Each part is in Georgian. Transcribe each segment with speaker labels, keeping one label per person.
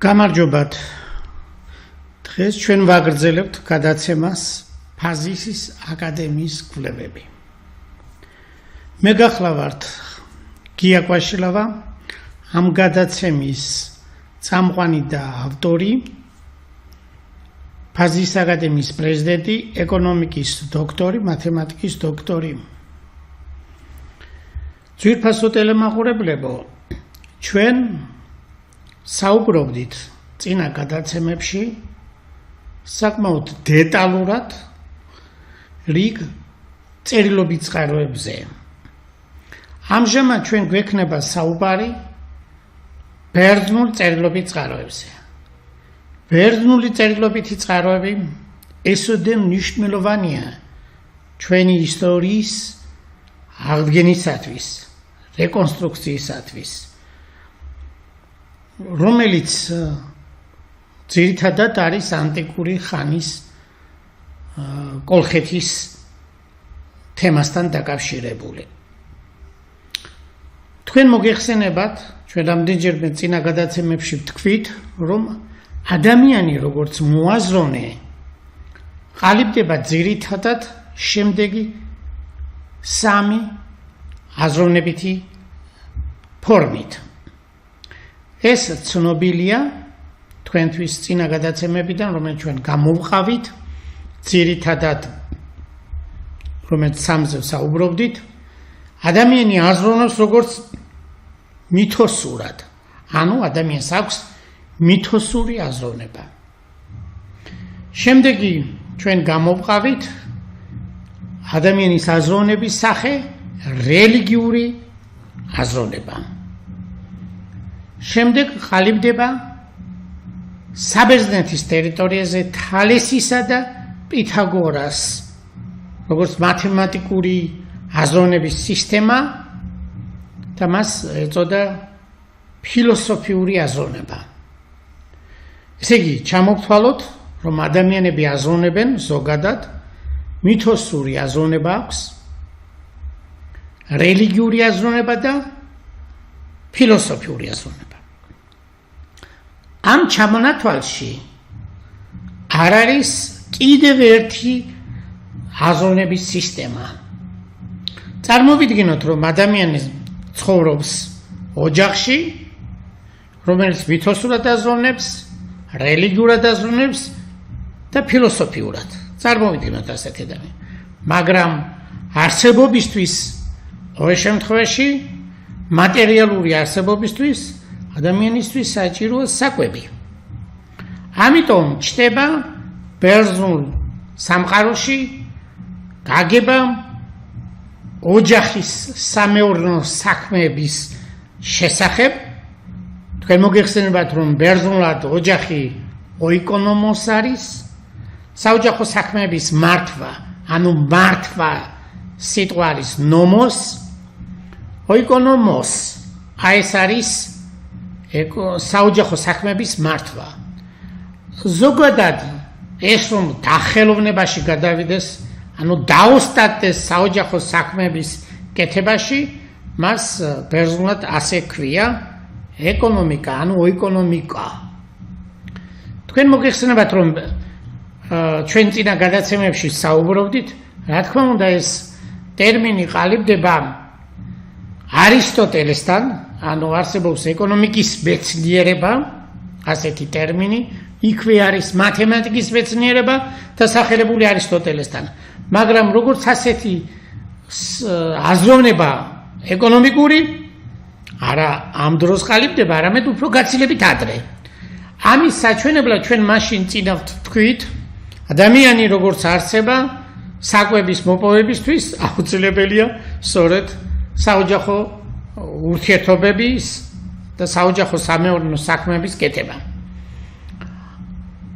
Speaker 1: გამარჯობათ. დღეს ჩვენ ვაგრძელებთ გადაცემას ფაზისის აკადემიის კვლევები. მე გახლავართ გია კვაშილავა, ამ გადაცემის წამყვანი და ავტორი, ფაზისის აკადემიის პრეზიდენტი, ეკონომიკის დოქტორი, მათემატიკის დოქტორი. ძვირფასო ტელემაყურებლებო, ჩვენ საუბრობდით წინა გადაცემებში საკმაოდ დეტალურად რიგ წერილობით წყაროებზე. ამჟამად ჩვენ გვექნება საუბარი ბერძნულ წერილობით წყაროებზე. ბერძნული წერილობითი წყაროები ესოდე მნიშვნელოვანია ჩვენი ისტორიის აღდგენისათვის, რეკონსტრუქციისათვის, რომელიც ძირითადად არის ანტიკური ხანის კოლხეთის თემასთან დაკავშირებული. თქვენ მოგეხსენებათ, ჩვენ რამდენჯერმე წინა გადაცემებში ვთქვით, რომ ადამიანი როგორც მოაზროვნე ყალიბდება ძირითადად შემდეგი სამი აზროვნებითი ფორმით. ეს ცნობილია თქვენთვის წინა გადაცემებიდან, რომელიც ჩვენ გამოვყავით, ძირითადად რომელიც სამზე საუბრობდით. ადამიანი აზროვნებს როგორც მითოსურად, ანუ ადამიანს აქვს მითოსური აზროვნება. შემდეგი ჩვენ გამოვყავით ადამიანის აზროვნების სახე რელიგიური აზროვნება. შემდეგ ყალიბდება საბერძნეთის ტერიტორიაზე თალესისა და პითაგორას როგორც მათემატიკური აზროვნების სისტემა და მას ეწოდა ფილოსოფიური აზროვნება. ესე იგი, ჩამოვთვალოთ, რომ ადამიანები აზროვნებენ ზოგადად მითოსური აზროვნება აქვს, რელიგიური აზროვნება და ფილოსოფიური აზროვნება. ამ ჩამონათვალში არ არის კიდევ ერთი აზროვნების სისტემა. წარმოვიდგინოთ, რომ ადამიანი ცხოვრობს ოჯახში, რომელიც მითოსურად აზროვნებს, რელიგიურად აზროვნებს და ფილოსოფიურად. წარმოვიდგინოთ ასეთი ადამიანი. მაგრამ არსებობისთვის, ყოველ შემთხვევაში, მატერიალური არსებობისთვის ადამიანისთვის საჭიროა საკვები. ამიტომ ჩნდება ბერძნულ სამყაროში გაგება ოჯახის სამეურნეო საქმეების შესახებ. თქვენ მოგეხსენებათ, რომ ბერძნულად ოჯახი ოიკონომოს არის, საოჯახო საქმეების მართვა, ანუ მართვა სიტყვა არის ნომოს, ოიკონომოს, ეს არის საოჯახო საქმეების მართვა. ზოგადად ეს რომ დახელოვნებაში გადავიდეს, ანუ დაოსტატდეს საოჯახო საქმეების კეთებაში, მას ბერძნულად ასე ქვია ეკონომიკა, ანუ ოიკონომიკა. თქვენ მოგეხსენებათ, რომ ჩვენ წინა გადაცემებში საუბრობდით, რა თქმა უნდა ეს ტერმინი ყალიბდება არისტოტელესთან, ანუ არსებობს ეკონომიკის მეცნიერება, ასეთი ტერმინი, იქვე არის მათემატიკის მეცნიერება და სახელებული არისტოტელესთან. მაგრამ როგორც ასეთი აზროვნება ეკონომიკური, არა ამ დროს ყალიბდება, არამედ უფრო გაცილებით ადრე. ამის საჩვენებლად ჩვენ მაშინ წინა ვთქვით, ადამიანი როგორც არსება, საკვების მოპოვებისთვის აუცილებელია სწორედ საოჯახო ურთიერთობების და საოჯახო სამეურნეო საქმეების კეთება.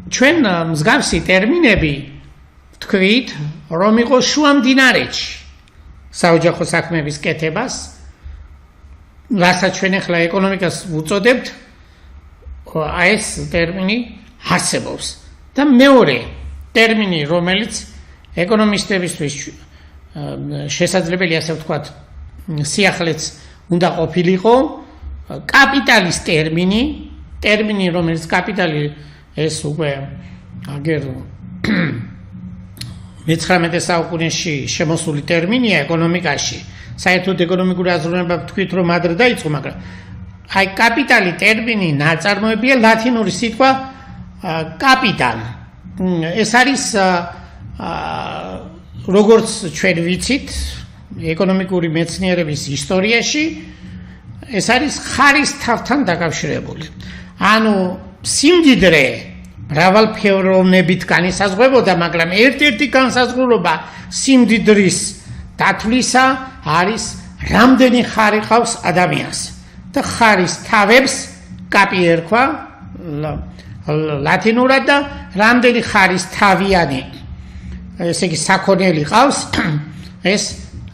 Speaker 1: ჩვენ მსგავსი ტერმინები ვთქვით, რომ იყო შუამდინარეთში საოჯახო საქმეების კეთებას, რასაც ჩვენ ახლა ეკონომიკას ვუწოდებთ, ეს ტერმინი არსებობს. და მეორე ტერმინი, რომელიც ეკონომისტებისთვის შესაძლებელია ასე ვთქვათ, სიახლეც უნდა ყოფილიყო, კაპიტალის ტერმინი ტერმინი, რომელიც კაპიტალი ეს უკვე აგერ მე-19 საუკუნეში შემოსული ტერმინია ეკონომიკაში. საერთოდ ეკონომიკური აზროვნება თქვით რომ ადრე დაიწყო, მაგრამ აი კაპიტალი ტერმინი ნაწარმოებია ლათინური სიტყვა კაპიტან. ეს არის როგორც ჩვენ ვიცით ეკონომიკური მეცნიერების ისტორიაში ეს არის ხარისთავთან დაკავშირებული. ანუ სიმდიდრე მრავალფეროვნებით განისაზღვრებოდა, მაგრამ ერთ-ერთი განსაზღვრულობა სიმდიდრის დათვლისა არის რამდენი ხარი ყავს ადამიანს და ხარის თავებს კაპი ერქვა ლათინურად და რამდენი ხარის თავიანი ესე იგი საქონელი ყავს ეს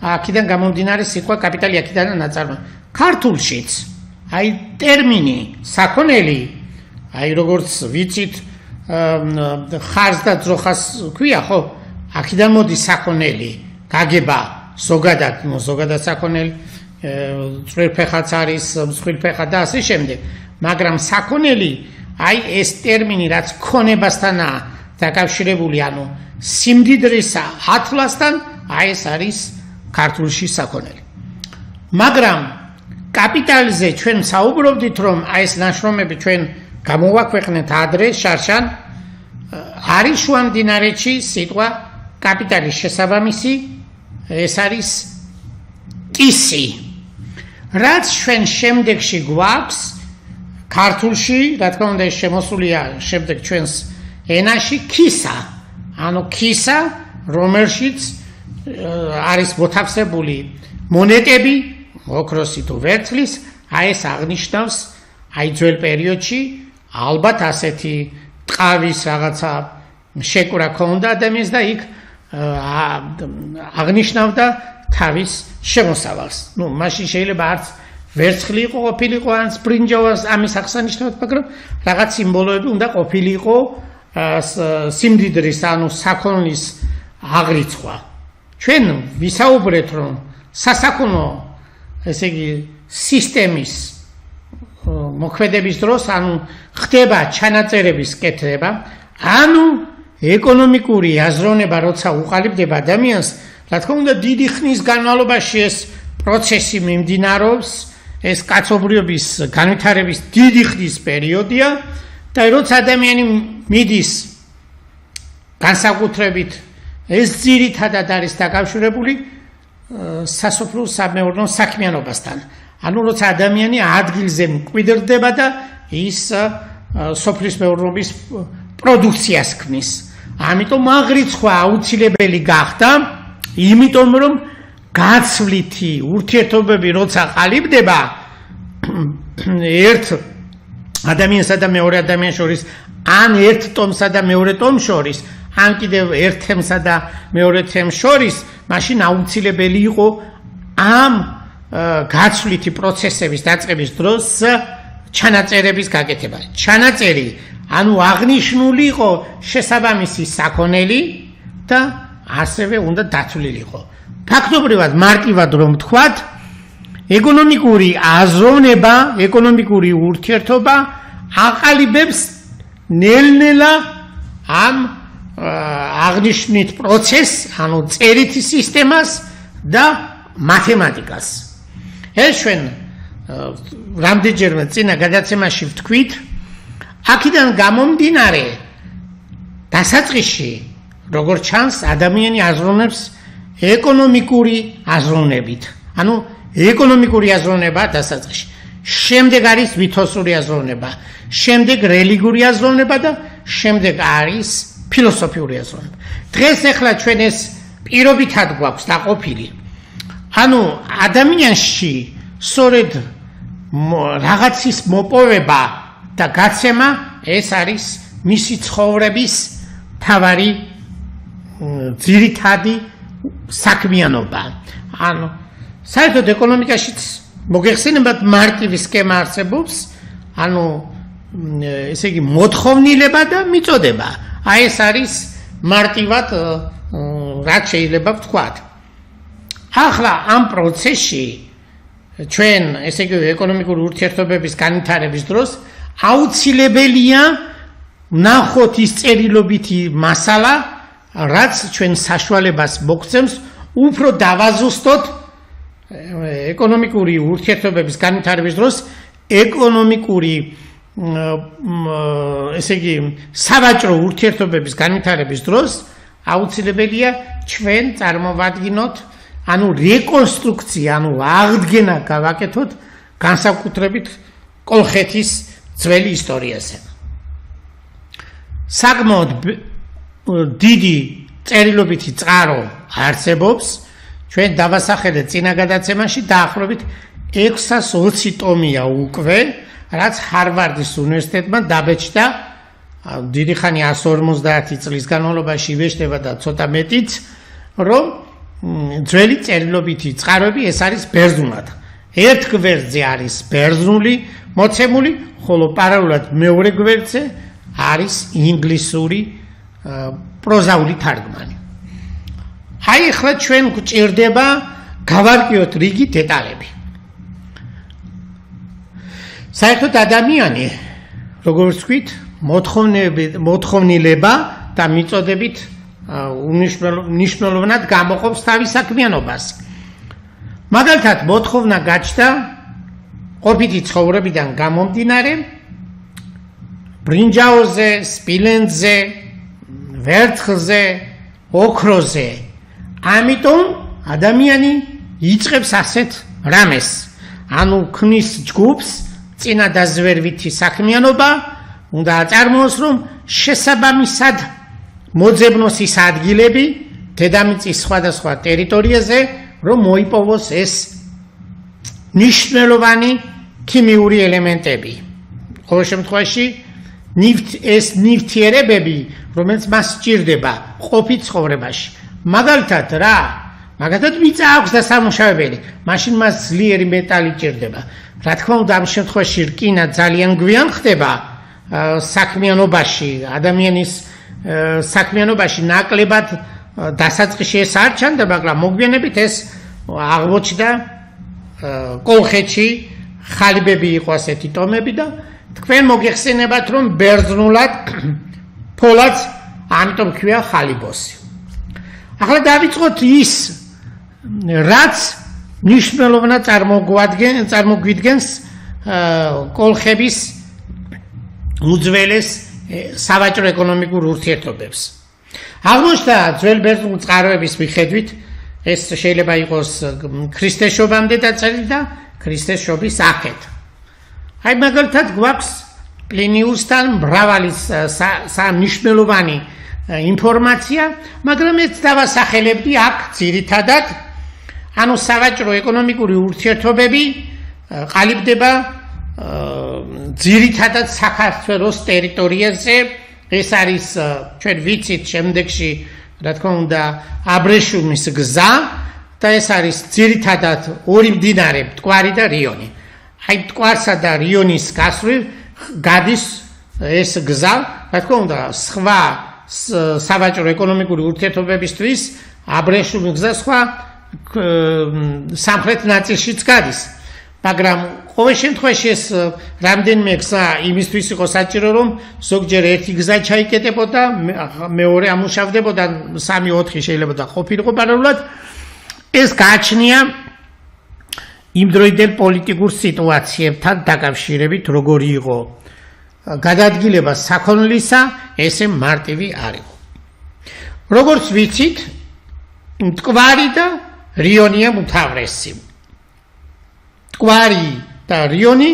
Speaker 1: აქედან გამომდინარე სიტყვა კაპიტალი აქედან ნაწარმოება. ქართულშიც აი ტერმინი საქონელი აი როგორც ვიცით ხარს და ძროხას ქვია ხო? აქედან მოდის საქონელი, გაგება ზოგადად საქონელი, წვრილფეხაც არის, მსხვილფეხა და ასე შემდეგ. მაგრამ საქონელი აი ეს ტერმინი რაც ქონებასთანაა დაკავშირებული, ანუ სიმდიდრისა ათვლასთან, აი ეს არის ქართულში საქონელი. მაგრამ კაპიტალზე ჩვენ საუბრობდით, რომ აი ეს ნაშრომები ჩვენ გამოვაქვეყნეთ ადრე შარშან, არის შუამდინარეთში სიტყვა კაპიტალის შესაბამისი, ეს არის კისი. რაც ჩვენ შემდეგში გვაქვს ქართულში, რა თქმა უნდა ეს შემოსულია შემდეგ ჩვენს ენაში კისა. ანუ კისა, რომელშიც არის მოთავსებული მონეტები, ოქროსი თუ ვერცხლის, აი ეს აღნიშნავს აი ძველ პერიოდში ალბათ ასეთი ტყავის რაღაცა შეკვრა ქონდა ადამიანს და იქ აღნიშნავდა თავის შემოსავალს. ნუ მაშინ შეიძლება არც ვერცხლი იყო ყოფილიყო ან სპრინჯოვას ამის აღსანიშნავად, მაგრამ რაღაც სიმბოლოები უნდა ყოფილიყო სიმდიდრის ანუ საქონლის აღრიცხვა. ჩვენ ვისაუბრეთ რომ სასაქონლო ესე იგი სისტემის მოქმედების დროს ანუ ხდება ჩანაწერების კეთება, ანუ ეკონომიკური აზროვნება როცა უყალიბდება ადამიანს, რა თქმა უნდა დიდი ხნის განმავლობაში ეს პროცესი მიმდინარეობს, ეს კაცობრიობის განვითარების დიდი ხნის პერიოდია და როცა ადამიანი მიდის განსაკუთრებით ეს ძირითადად არის დაკავშირებული სასოფლო-სამეურნეო საქმიანობასთან. ანუ როცა ადამიანი ადგილზე მკვიდრდება და ის სოფლის მეურნეობის პროდუქციას ქმნის. ამიტომ აღრიცხვა აუცილებელი გახდა, იმიტომ რომ გაცვლითი ურთიერთობები როცა ყალიბდება ერთ ადამიანსა და მეორე ადამიანს შორის, ან ერთ ტომსა და მეორე ტომს შორის, ან კიდევ ერთ თემსა და მეორე თემს შორის, მაშინ აუცილებელი იყო ამ გაცვლითი პროცესების დაწყების დროს ჩანაწერების გაკეთება. ჩანაწერი ანუ აღნიშნული იყო შესაბამისი საქონელი და ასევე უნდა დათვლილიყო. ფაქტობრივად მარტივად რომ ვთქვათ, ეკონომიკური აზროვნება, ეკონომიკური ურთიერთობა აყალიბებს ნელ-ნელა ამ აღნიშნით პროცესს, ანუ წერითი სისტემას და მათემატიკას. ეს ჩვენ რამდენჯერმე წინა გადაცემაში ვთქვით, აქედან გამომდინარე დასაწყისში, როგორც ჩანს, ადამიანი აზროვნებს ეკონომიკური აზროვნებით. ანუ ეკონომიკური აზროვნება დასაწყისში. შემდეგ არის ვითოსური აზროვნება, შემდეგ რელიგიური აზროვნება და შემდეგ არის ფილოსოფიური აზროვნება. დღეს ახლა ჩვენ ეს პირობითად გვაქვს დაყოფილი. ანუ ადამიანში სწორედ რაღაცის მოპოვება და გაცემა ეს არის მისი ცხოვრების მთავარი ძირითადი საქმიანობა. ანუ საერთოდ ეკონომიკაშიც მოგეხსენებათ მარტივი სქემა არსებობს, ანუ ესე იგი მოთხოვნილება და მიწოდება. აი ეს არის მარტივად რაც შეიძლება ვთქვათ. ახლა ამ პროცესში ჩვენ ესე იგი ეკონომიკური ურთიერთობების განვითარების დროს აუცილებელია ნახოთ ის წერილობითი მასალა, რაც ჩვენ საშუალებას მოგცემს უფრო დავაზუსტოთ ეკონომიკური ურთიერთობების განვითარების დროს ეკონომიკური ესე იგი სავაჭრო ურთიერთობების განვითარების დროს აუცილებელია ჩვენ წარმოვადგინოთ ანუ რეკონსტრუქცია, ანუ აღდგენა გავაკეთოთ განსაკუთრებით კოლხეთის ძველი ისტორიაზე. საკმაოდ დიდი წერილობითი წყარო არსებობს ჩვენ დავასახელეთ წინა გადაცემაში დაახლოებით 620 ტომია უკვე, რაც ჰარვარდის უნივერსიტეტმა დაბეჭდა დიდი ხანი 150 წლის განმავლობაში იბეჭდება და ცოტა მეტიც, რომ ძველი წერილობითი წყაროები ეს არის ბერძნულად. ერთ გვერდზე არის ბერძნული მოცემული, ხოლო პარალელურად მეორე გვერდზე არის ინგლისური პროზაული თარგმანი. აი ახლა ჩვენ გვჭირდება გავარკვიოთ რიგი დეტალები. საერთოდ ადამიანი, როგორც ვთქვით, მოთხოვნილება და მიწოდებით მნიშვნელოვნად გამოყოფს თავის საქმიანობას. მაგალითად, მოთხოვნა გაჩნდა ყოფითი ცხოვრებიდან გამომდინარე ბრინჯაოზე, სპილენძზე, ვერცხლზე, ოქროზე. ამიტომ ადამიანი იწყებს ასეთ რამეს. ანუ ქმნის ჯგუფს წინა დაზვერვითი საქმიანობა, უნდა აწარმოოს, რომ შესაბამისად მოძებნოს ის ადგილები დედამიწის სხვადასხვა ტერიტორიაზე, რომ მოიპოვოს ეს მნიშვნელოვანი ქიმიური ელემენტები. ყოველ შემთხვევაში ეს ნივთიერებები, რომელიც მას სჭირდება ყოფით ცხოვრებაში. მაგალითად რა? მაგალითად მიწა აქვს და სამუშავებელი, მაშინ მას ძლიერი მეტალი ჭირდება. რა თქმა უნდა, ამ შემთხვევაში რკინა ძალიან გვიან ხდება საქმიანობაში, ადამიანის საქმიანობაში ნაკლებად დასაწყისში ეს არ ჩანდა, მაგრამ მოგვიანებით ეს აღმოჩნდა კოლხეთში ხალიბები იყო ასეთი ტომები და თქვენ მოგეხსენებათ, რომ ბერძნულად ფოლადს ამიტომ ქვია ხალიბოსი. ახლა დავიწყოთ ის, რაც მნიშვნელოვნად წარმოგვიდგენს კოლხების უძველეს სავაჭრო ეკონომიკურ ურთიერთობებს. აღმოჩნდა ძველ ბერძნულ წყაროების მიხედვით, ეს შეიძლება იყოს ქრისტეს შობამდე დაწერილი და ქრისტეს შობის აქეთ. აი მაგალითად გვაქვს პლინიუსთან მრავალი მნიშვნელოვანი ინფორმაცია, მაგრამ ეს დავასახელებდი აქ ძირითადად, ანუ სავაჭრო ეკონომიკური ურთიერთობები ყალიბდება ძირითადად საქართველოს ტერიტორიაზე. ეს არის ჩვენ ვიცით შემდეგში, რა თქმა უნდა, აბრეშუმის გზა და ეს არის ძირითადად ორი მდინარე, მტკვარი და რიონი. აი მტკვარსა და რიონის გასწვრივ გადის ეს გზა, რა თქმა უნდა, სხვა სავაჭრო ეკონომიკური ურთიერთობებისთვის აბრეშუმის გზა სხვა სამხრეთ ნაწილშიც გადის. მაგრამ ყოველ შემთხვევაში ეს რამდენიმე გზა იმისთვის იყო საჭირო, რომ ზოგჯერ ერთი გზა ჩაიკეტებოდა, მეორე ამუშავდებოდა, 3-4 შეიძლება და ყოფილიყო პარალელურად. ეს გააჩნია იმდროინდელ პოლიტიკურ სიტუაციებთან დაკავშირებით, როგორი იყო გადაადგილება საქონლისა, ესე მარტივი არ იყო. როგორც ვიცით, მტკვარი და რიონია უმთავრესი. მტკვარი და რიონი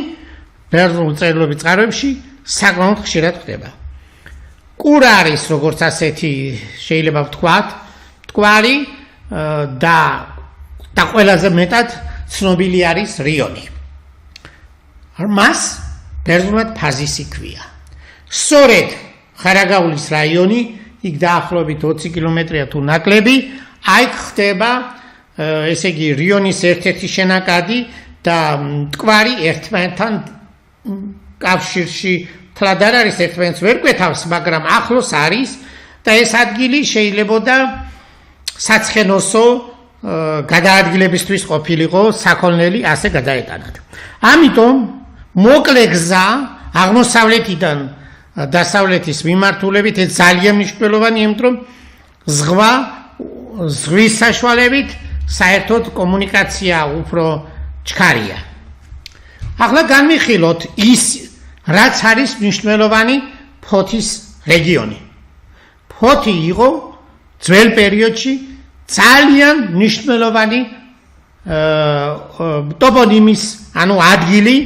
Speaker 1: ბერძნულ წერილობით წყაროებში საკმაოდ ხშირად ხდება. კურა არის როგორც ასეთი შეიძლება ვთქვათ, მტკვარი და ყველაზე მეტად ცნობილი არის რიონი. მას ბერძნულად ფაზისი ქვია. სწორედ ხარაგაულის რაიონი, იქ დაახლოებით 20 კილომეტრია თუ ნაკლები, აი ხდება ესე იგი რიონის ერთ-ერთი შენაკადი და მტკვარი ერთმანეთთან კავშირში თლად არ არის, ერთმანეთს ვერ კვეთავს, მაგრამ ახლოს არის და ეს ადგილი შეიძლებოდა საცხენოსო გადაადგილებისთვის ყოფილიყო საქონლელი ასე გადაეტანათ. ამიტომ მოკლე გზა აღმოსავლეთიდან დასავლეთის მიმართულებით ეს ძალიან მნიშვნელოვანია, იმიტომ რომ ზღვის საშუალებით საერთოდ კომუნიკაცია უფრო ჩქარია. ახლა განვიხილოთ ის, რაც არის მნიშვნელოვანი ფოთის რეგიონი. ფოთი იყო ძველ პერიოდში ძალიან მნიშვნელოვანი ტოპონიმის, ანუ ადგილი,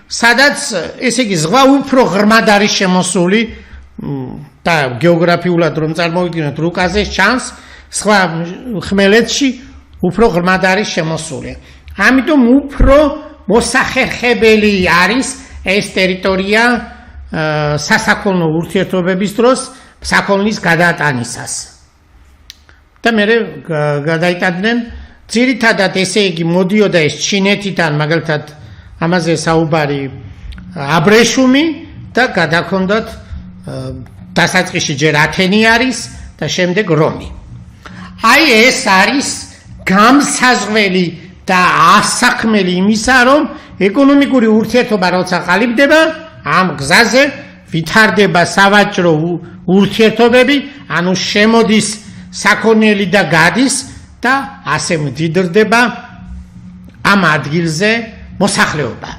Speaker 1: სადაც ესე იგი ზღვა უფრო ღრმად არის შემოსული და გეოგრაფიულად რომ წარმოვიდგინოთ რუკაზე ჩანს, სხვა ხმელეთში უფრო ღრმად არის შემოსული. ამიტომ უფრო მოსახერხებელი არის ეს ტერიტორია სასაქონლო ურთიერთობების დროს საქონლის გადატანისას. და მე გადაიტანდნენ ძირითადად ესე იგი მოდიოდა ეს ჩინეთიდან, მაგალითად ამაზე საუბარი აბრეშუმი და გადაქონდათ დასაწყისში ჯერ ათენი არის და შემდეგ რომი. აი ეს არის გამსაზღველი და ასაქმელი იმისა, რომ ეკონომიკური ურთიერთობა როცა ყალიბდება, ამ გზაზე ვითარდება სავაჭრო ურთიერთობები, ანუ შემოდის საქონელი და გადის და ასე მდიდრდება ამ ადგილზე მოსახლეობა.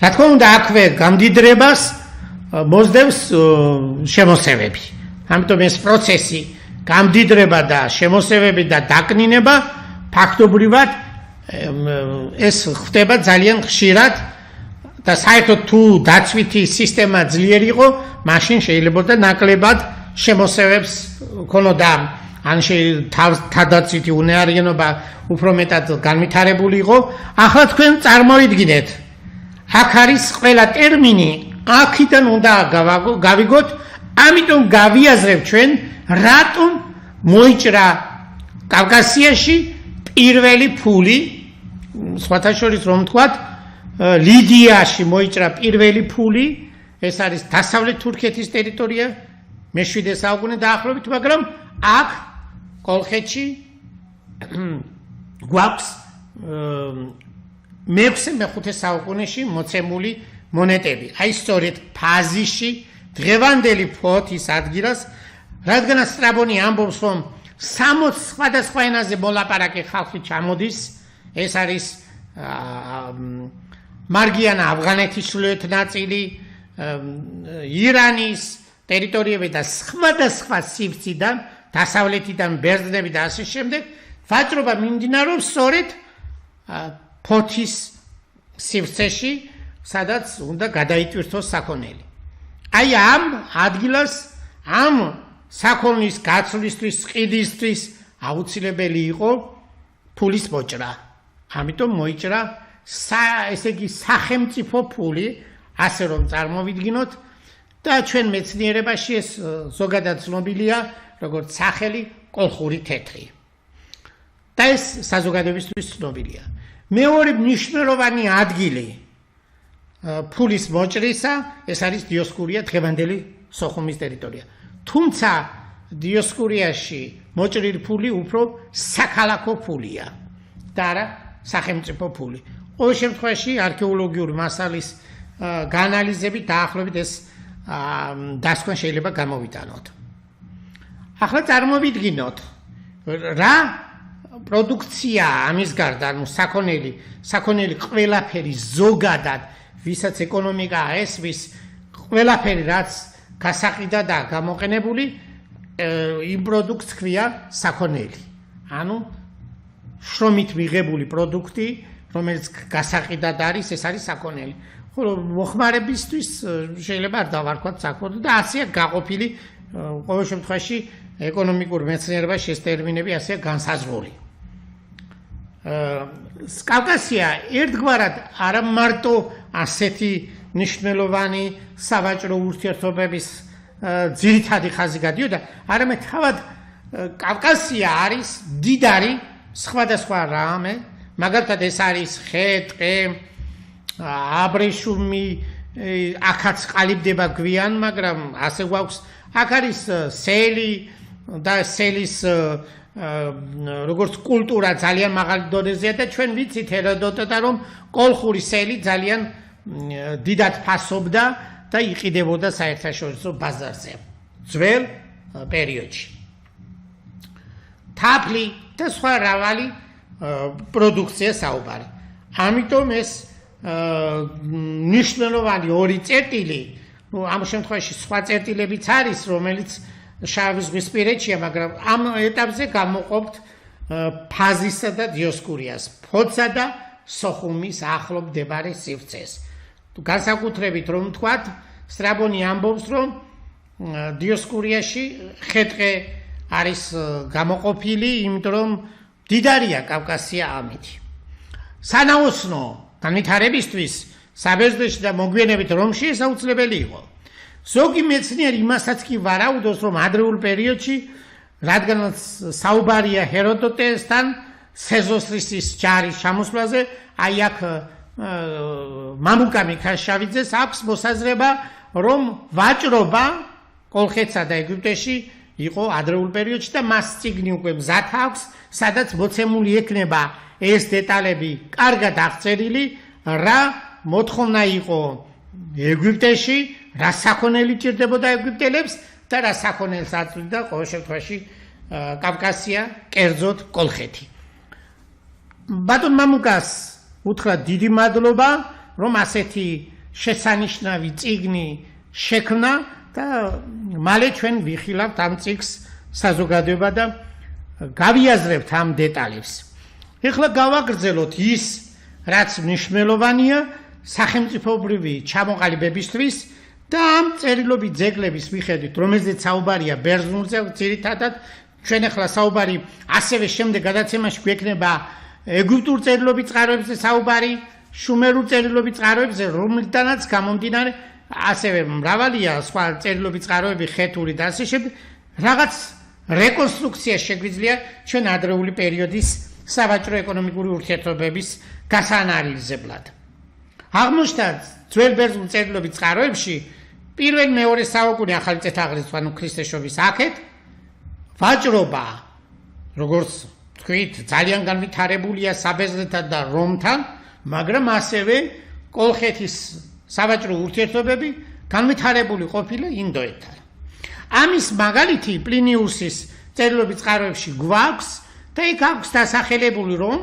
Speaker 1: რა თქმა უნდა, აქვე გამდიდრებას მოსდევს შემოსევები. ამიტომ ეს პროცესი გამდიდრება და შემოსევები და დაკნინება ფაქტობრივად ეს ხდება ძალიან ხშირად და საერთოდ თუ დაცვითი სისტემა ძლიერ იყო, მაშინ შეიძლება ნაკლებად შემოსევებს ქონოდა, ან თავდაცვითი უნარიანობა უფრო მეტად განვითარებული იყო. ახლა თქვენ წარმოვიდგინეთ, აქ არის ყველა ტერმინი, აქიდან უნდა გავიგოთ, ამიტომ გავიაზრებ ჩვენ, რატომ მოიჭრა კავკასიაში პირველი ფული, სხვათა შორის რომ ვთქვათ, ლიდიაში მოიჭრა პირველი ფული, ეს არის დასავლეთ თურქეთის ტერიტორია, მე-7 საუკუნე დაახლოებით, მაგრამ აქ კოლხეთში გვაქვს მე-5 საუკუნეში მოცემული მონეტები. აი სწორედ ფაზიში დღევანდელი ფოთის ადგილას, რადგანაც სტრაბონი ამბობს, რომ 60 სხვადასხვა ენაზე მოლაპარაკე ხალხი ჩამოდის, ეს არის მარგიანა ავღანეთის ჩრდილოეთ ნაწილი, ირანის ტერიტორიები და სხვადასხვა სივრციდან, დასავლეთიდან ბერძნები და ასე შემდეგ, ვაჭრობა მიმდინარეობს სწორედ ფოთის სივრცეში, სადაც უნდა გადაიტვირთოს საქონელი. აი ამ ადგილას, ამ საქონლის გაცვლისთვის, ყიდისთვის აუცილებელი იყო ფულის მოჭრა. ამიტომ მოიჭრა ესე იგი სახელმწიფო ფული, ასე რომ წარმოვიდგინოთ და ჩვენ მეცნიერებაში ეს ზოგადად ცნობილია როგორც სახელი კოლხური თეთრი. და ეს საზოგადოებისთვის ცნობილია. მეორე მნიშვნელოვანი ადგილი ფულის მოჭრისა, ეს არის დიოსკურია, დღევანდელი სოხუმის ტერიტორია. თუმცა დიოსკურიაში მოჭრილი ფული უფრო საქალაქო ფულია და არა სახელმწიფო ფული. ყოველ შემთხვევაში არქეოლოგიური მასალის გაანალიზებით დაახლოებით ეს დასკვნა შეიძლება გამოვიტანოთ. ახლა წარმოვიდგინოთ, რა პროდუქცია ამის გარდა, ანუ საქონელი ყველაფერი ზოგადად, ვისაც ეკონომიკა ესვის, ყველაფერი რაც გასაყიდა და გამოყენებული, იმ პროდუქტს ქვია საქონელი. ანუ შრომით მიღებული პროდუქტი, რომელიც გასაყიდად არის, ეს არის საქონელი. ხოლო მოხმარებისთვის შეიძლება არ დავარქვათ საქონელი და ასეა გაყოფილი, ყოველ შემთხვევაში ეკონომიკურ მეცნიერებაში ეს ტერმინები ასეა განსაზღვრული. კავკასია ერთგვარად არა მარტო ასეთი მნიშვნელოვანი სავაჭრო ურთიერთობების ძირითადი ხაზი გადიოდა, არამედ თავად კავკასია არის დიდარი სხვადასხვა რამე, მაგალითად ეს არის ხე, ტყე, აბრეშუმი, აქაც ყალიბდება გვიან, მაგრამ ასე გვაქვს, აქ არის სელი და სელის როგორც კულტურა ძალიან მაღალი დონეზეა და ჩვენ ვიცით ჰეროდოტიდან რომ კოლხური სელი ძალიან დიდად ფასობდა და იყიდებოდა საერთაშორისო ბაზარზე ძველ პერიოდში. თაფლი და სხვა მრავალი პროდუქცია საუბარი. ამიტომ ეს ნიშნულოვანი ორი წერტილი, ამ შემთხვევაში სხვა წერტილებიც არის, რომელიც შავი ზღვისპირეთშია, მაგრამ ამ ეტაპზე გამოყოფთ ფაზისა და დიოსკურიას, ფოცსა და სოხუმის ახლო მდებარე სივრცეს. განსაკუთრებით რომ ვთქვათ, სტრაბონი ამბობს, რომ დიოსკურიაში ხეტყე არის გამოყოფილი, იმიტომ რომ დიდარია კავკასია ამით. სანაოსნო განვითარებისთვის საბერძნეთში და მოგვიანებით რომში ეს აუცილებელი იყო. ზოგი მეცნიერი იმასაც კი ვარაუდობს, რომ ადრეულ პერიოდში, რადგანაც საუბარია ჰეროდოტესთან სეზოსრისის ჯარის ჩამოსვლაზე, აი აქ მამუკა მიქაშავიძეს აქვს მოსაზრება, რომ ვაჭრობა კოლხეთსა და ეგვიპტეში იყო ადრეულ პერიოდში და მას წიგნი უკვე მზად აქვს, სადაც მოცემული ექნება ეს დეტალები კარგად აღწერილი, რა მოთხოვნა იყო ეგვიპტეში, რა საქონელი ჭირდებოდა ეგვიპტელებს და რა საქონელს აწვდიდა ყოველ შემთხვევაში კავკასია, კერძოდ კოლხეთი. ბატონ მამუკას უთხრა დიდი მადლობა, რომ ასეთი შესანიშნავი წიგნი შექმნა და მალე ჩვენ ვიხილავთ ამ წიგნს საზოგადოება და გავიაზრებთ ამ დეტალებს. ეხლა გავაგრძელოთ ის, რაც მნიშვნელოვანია სახელმწიფოებრივი ჩამოყალიბებისთვის და ამ წერილობით ძეგლების მიხედვით, რომელზეც საუბარია ბერძნულზე, ძირითადად ჩვენ ახლა საუბარი ასევე შემდეგ გადაცემაში გვექნება ეგვიპტურ წერილობით წყაროებზე საუბარი, შუმერულ წერილობით წყაროებზე, რომლიდანაც გამომდინარე ასევე მრავალია სხვა წერილობით წყაროები, ხეთური და ასე შემდეგ, რაღაც რეკონსტრუქცია შეგვიძლია ჩვენ ადრეული პერიოდის სავაჭრო ეკონომიკური ურთიერთობების გასაანალიზებლად. აღმოჩნდა ძველ ბერძნულ წერილობით წყაროებში პირველ-მეორე საუკუნე ახალი წელთაღრიცხვის ანუ ქრისტეს შობის აქეთ ვაჭრობა, როგორც თქვით, ძალიან განვითარებულია საბერძნეთთან და რომთან, მაგრამ ასევე კოლხეთის სავაჭრო ურთიერთობები განვითარებული ყოფილა ინდოეთთან. ამის მაგალითი პლინიუსის წერილობით წყაროებში გვაქვს და იქ აქვს დასახელებული, რომ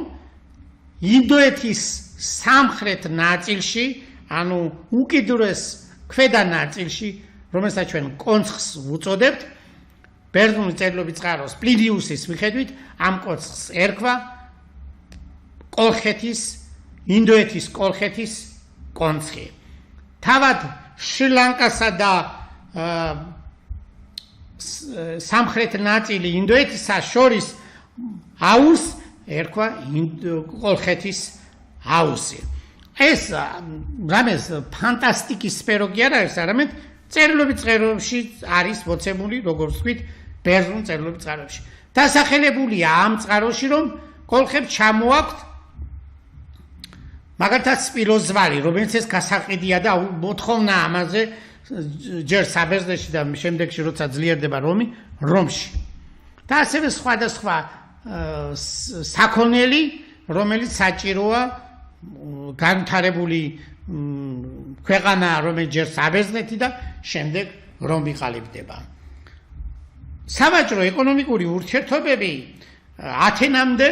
Speaker 1: ინდოეთის სამხრეთ ნაწილში, ანუ უკიდურეს ქვედა ნაწილში, რომელსაც ჩვენ კონცხს ვუწოდებთ, ბერძნული წერილობით წყაროს პლინიუსის მიხედვით ამ კონცხს ერქვა კოლხეთის, ინდოეთის კოლხეთის კონცხი. თავად შრი-ლანკასა და სამხრეთ ნაწილი ინდოეთისა შორის აუზს ერქვა კოლხეთის აუზი. ეს რამეს ფანტასტიკის სფერო კი არ არის, არამედ წერილობით წყაროებში არის მოცემული, როგორც ვთქვით, ბერძნულ წერილობით წყაროებში. დასახელებულია ამ წყაროში, რომ კოლხებს ჩამოაქვთ მაგალითად სპილოზვარი, რომელიც ეს გასაყიდია და მოთხოვნა ამაზე ჯერ საბერძნეთში და შემდეგში როცა ძლიერდება რომში. და ასევე სხვადასხვა საქონელი, რომელიც საჭიროა განვითარებული ქვეყანა, რომელიც ჯერ საბერძნეთი და შემდეგ რომ ვიყალიბდება. სავაჭრო ეკონომიკური ურთიერთობები ათენამდე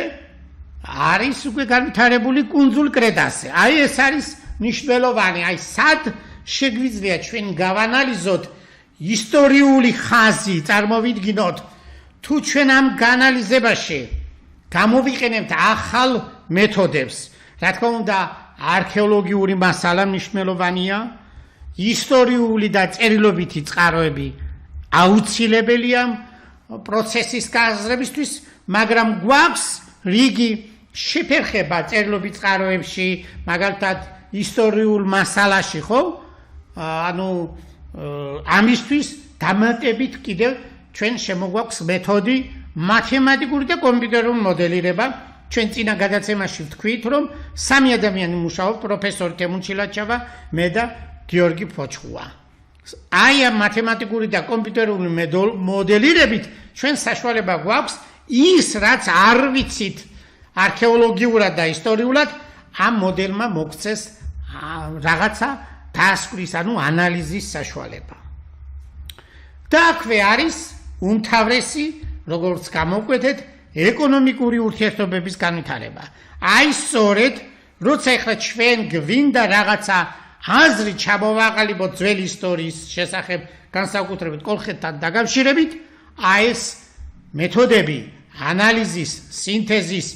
Speaker 1: არის უკვე განვითარებული კუნძულ კრეტაზე. აი ეს არის მნიშვნელოვანი, აი სად შეგვიძლია ჩვენ გავანალიზოთ ისტორიული ხაზი, წარმოვიდგინოთ თუ ჩვენ ამ განალიზებაში გამოვიყენებთ ახალ მეთოდებს. რა თქმა უნდა, არქეოლოგიური მასალა მნიშვნელოვანია, ისტორიული და წერილობითი წყაროები აუცილებელია პროცესის გაზრებისთვის, მაგრამ გვაქვს რიგი შეფერხება წერილობით წყაროებში, მაგალითად ისტორიულ მასალაში, ხო? ანუ ამისთვის დამატებით კიდევ ჩვენ შემოგვაქვს მეთოდი მათემატიკური და კომპიუტერული მოდელირება. ჩვენ წინა გადაცემაში ვთქვით, რომ სამი ადამიანი მუშაობს, პროფესორი თემურ ჩილაჩავა, მე და გიორგი ფოჩხუა. აი ამ მათემატიკური და კომპიუტერული მოდელირებით ჩვენ საშუალება გვაქვს ის, რაც არ ვიცით არქეოლოგიურად და ისტორიულად, ამ მოდელმა მოგცეს რაღაცა დასკვრის, ანუ ანალიზის საშუალება. და აქვე არის უმთავრესი, როგორც გამოგვეცეთ, ეკონომიკური ურთიერთობების განვითარება. აი სწორედ, როცა ახლა ჩვენ გვინდა რაღაცა აზრი ჩამოვაყალიბოთ ძველი ისტორიის შესახებ, განსაკუთრებით კოლხეთთან დაკავშირებით, აი ეს მეთოდები, ანალიზის, სინთეზის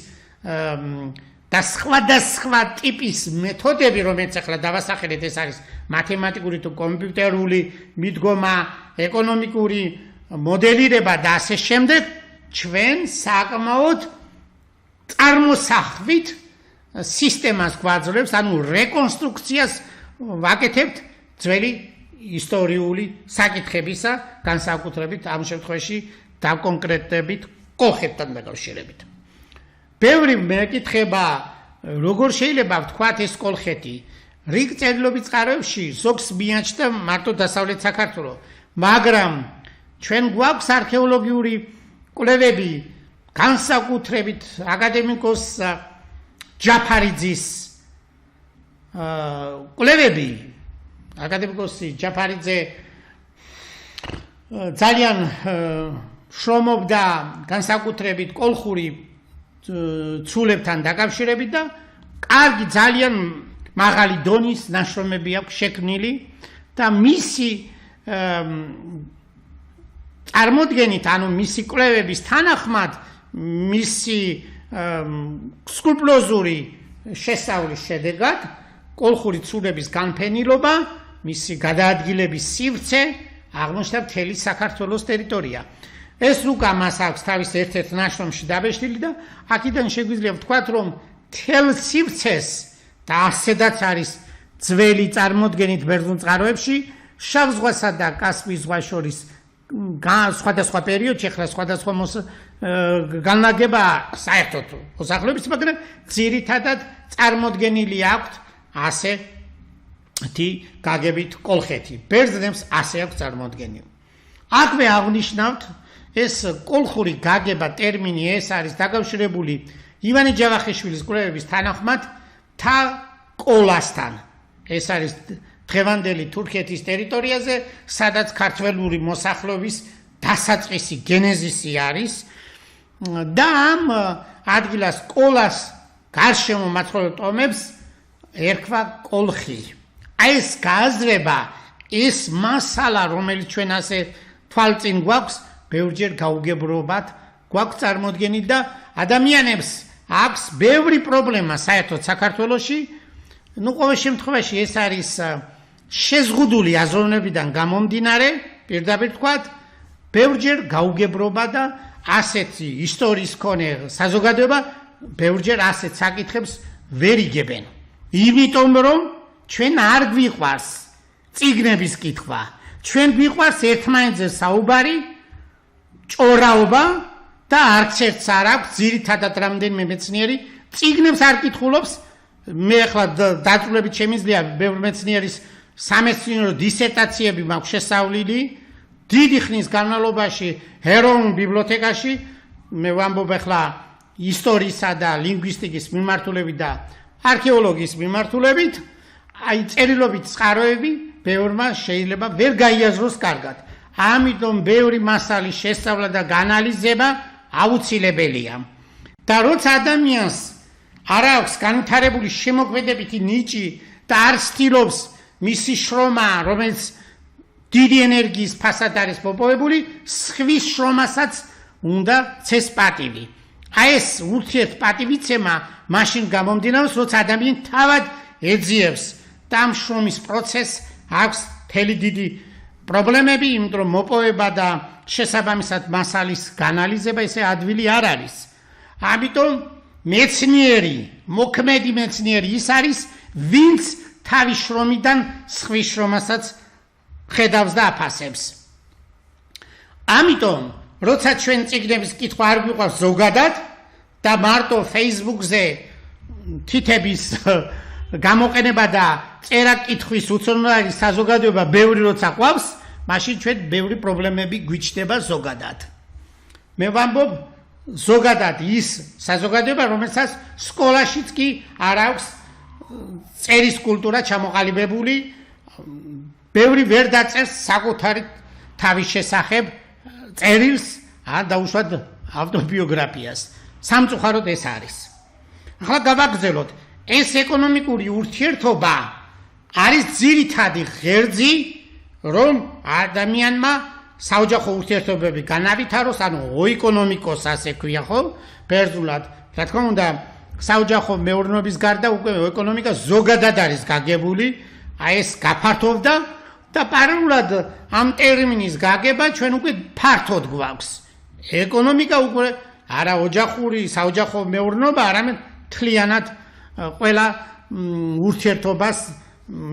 Speaker 1: და სხვადასხვა ტიპის მეთოდები, რომელიც ახლა დავასახელეთ, ეს არის მათემატიკური თუ კომპიუტერული მიდგომა, ეკონომიკური მოდელირება და ასე შემდეგ, ჩვენ საკმაოდ წარმოსახვით სისტემას გვაძლევს, ანუ რეკონსტრუქციას ვაკეთებთ ძველი ისტორიული საკითხებისა, განსაკუთრებით ამ შემთხვევაში დავკონკრეტებით კოლხეთთან დაკავშირებით. ბევრი მეკითხება, როგორ შეიძლება ვთქვათ ეს კოლხეთი, რიგ წერილობით წყაროებში ზოგს მიაჩნდა მარტო დასავლეთ საქართველო, მაგრამ ჩვენ გვაქვს არქეოლოგიური კვლევები, განსაკუთრებით აკადემიკოს ჯაფარიძის კვლევები. აკადემიკოსი ჯაფარიძე ძალიან შრომობდა განსაკუთრებით კოლხური ცულებთან დაკავშირებით და კარგი ძალიან მაღალი დონის ნაშრომები აქვს შექმნილი და მისი წარმოდგენით, ანუ მისი კვლევების თანახმად, მისი სკრუპულოზური შესწავლის შედეგად კოლხური ცულების განფენილობა, მისი გადაადგილების სივრცე აღმოჩნდა მთელი საქართველოს ტერიტორია. ეს რუკა მას აქვს თავის ერთ-ერთ ნაშრომში დაბეჭდილი და აქედან შეგვიძლია ვთქვათ, რომ მთელ სივრცეს და ასედაც არის ძველი წარმოდგენით ბერძნულ წყაროებში, შავ ზღვასა და კასპიის ზღვას შორის სხვადასხვა პერიოდში, ახლა სხვადასხვა განლაგება საერთოდ მოსახლეობის, მაგრამ ძირითადად წარმოდგენილი აქვთ ასეთი გაგებით კოლხეთი. ბერძნებს ასე აქვს წარმოდგენილი. აქვე აღნიშნავთ, ეს კოლხური გაგება ტერმინი ეს არის დაკავშირებული ივანე ჯავახიშვილის კვლევების თანახმად თა კოლასთან. ეს არის დღევანდელი თურქეთის ტერიტორიაზე, სადაც ქართველური მოსახლეობის დასაწყისი გენეზისი არის და ამ ადგილას კოლას გარშემო მაცხოვრებელ ტომებს ერქვა კოლხი. აი ეს გააზრება, ეს მასალა, რომელიც ჩვენ ასე თვალწინ გვაქვს, ბევრჯერ გაუგებრობად გვაქვს წარმოდგენილი და ადამიანებს აქვს ბევრი პრობლემა საერთოდ საქართველოში. ყოველ შემთხვევაში ეს არის შეზღუდული აზროვნებიდან გამომდინარე, პირდაპირ ვთქვათ, ბევრჯერ გაუგებრობა და ასეთი ისტორიის მქონე საზოგადოება ბევრჯერ ასეთ საკითხებს ვერ იგებენ. იმიტომ რომ ჩვენ არ გვიყვარს წიგნების კითხვა, ჩვენ გვიყვარს ერთმანეთზე საუბარი, ჭორაობა და არც ერთს არ აქვს ძირითადად რამდენიმე მეცნიერი წიგნებს არ კითხულობს. მე ახლა დაწვრილებით შემიძლია ბევრი მეცნიერის სამეცნიერო დისერტაციები მაქვს შესწავლილი დიდი ხნის განმავლობაში ეროვნულ ბიბლიოთეკაში. მე ვამბობ ახლა ისტორიისა და ლინგვისტიკის მიმართულებით და არქეოლოგიის მიმართულებით. აი წერილობით წყაროები ბევრმა შეიძლება ვერ გაიაზროს კარგად. ამიტომ ბევრი მასალის შესწავლა და განალიზება აუცილებელია. და როცა ადამიანს არ აქვს განვითარებული შემოქმედებითი ნიჭი და არ ცდილობს მისი შრომა, რომელიც დიდი ენერგიის ფასად არის მოპოვებული, სხვის შრომასაც უნდა ცეს პატივი. აი ეს ურთიერთპატივიცემა მაშინ გამომდინარეობს, როცა ადამიანი თავად ეძიებს და ამ შრომის პროცესს აქვს მთელი დიდი პრობლემები, იმიტომ რომ მოპოვება და შესაბამისად მასალის განალიზება ესე ადვილი არ არის. ამიტომ მეცნიერი, მოქმედი მეცნიერი ის არის, ვინც თავის შრომიდან სხვის შრომასაც ხედავს და აფასებს. ამიტომ, როცა ჩვენ წიგნების კითხვა არ გვიყვარს ზოგადად და მარტო Facebook-ზე თითების გამოყენება და წერა-კითხვის უცნობარი საზოგადოება ბევრი როცა ყვავს, მაშინ ჩვენ ბევრი პრობლემები გვიჩნდება ზოგადად. მე ვამბობ, ზოგადად ის საზოგადოება, რომელსაც სკოლაშიც კი არ აქვს წერის კულტურა ჩამოყალიბებული, ბევრი ვერ დაწერს საკუთარი თავის შესახებ წერილს, ან დაუშვათ ავტობიოგრაფიას. სამწუხაროდ ეს არის. ახლა გავაგრძელოთ, ეს ეკონომიკური ურთიერთობა არის ძირითადი ღერძი, რომ ადამიანმა საოჯახო ურთიერთობები განავითაროს, ანუ ოეკონომიკოს ასე ქვია, ხო? ბერძნულად, რა თქმა უნდა, საოჯახო მეურნეობის გარდა უკვე ეკონომიკა ზოგადად არის გაგებული, აი ეს გაფართოვდა და პარალელურად ამ ტერმინის გაგება ჩვენ უკვე ფართოდ გვაქვს. ეკონომიკა უკვე არა ოჯახური, საოჯახო მეურნეობა, არამედ მთლიანად ყველა ურთიერთობას,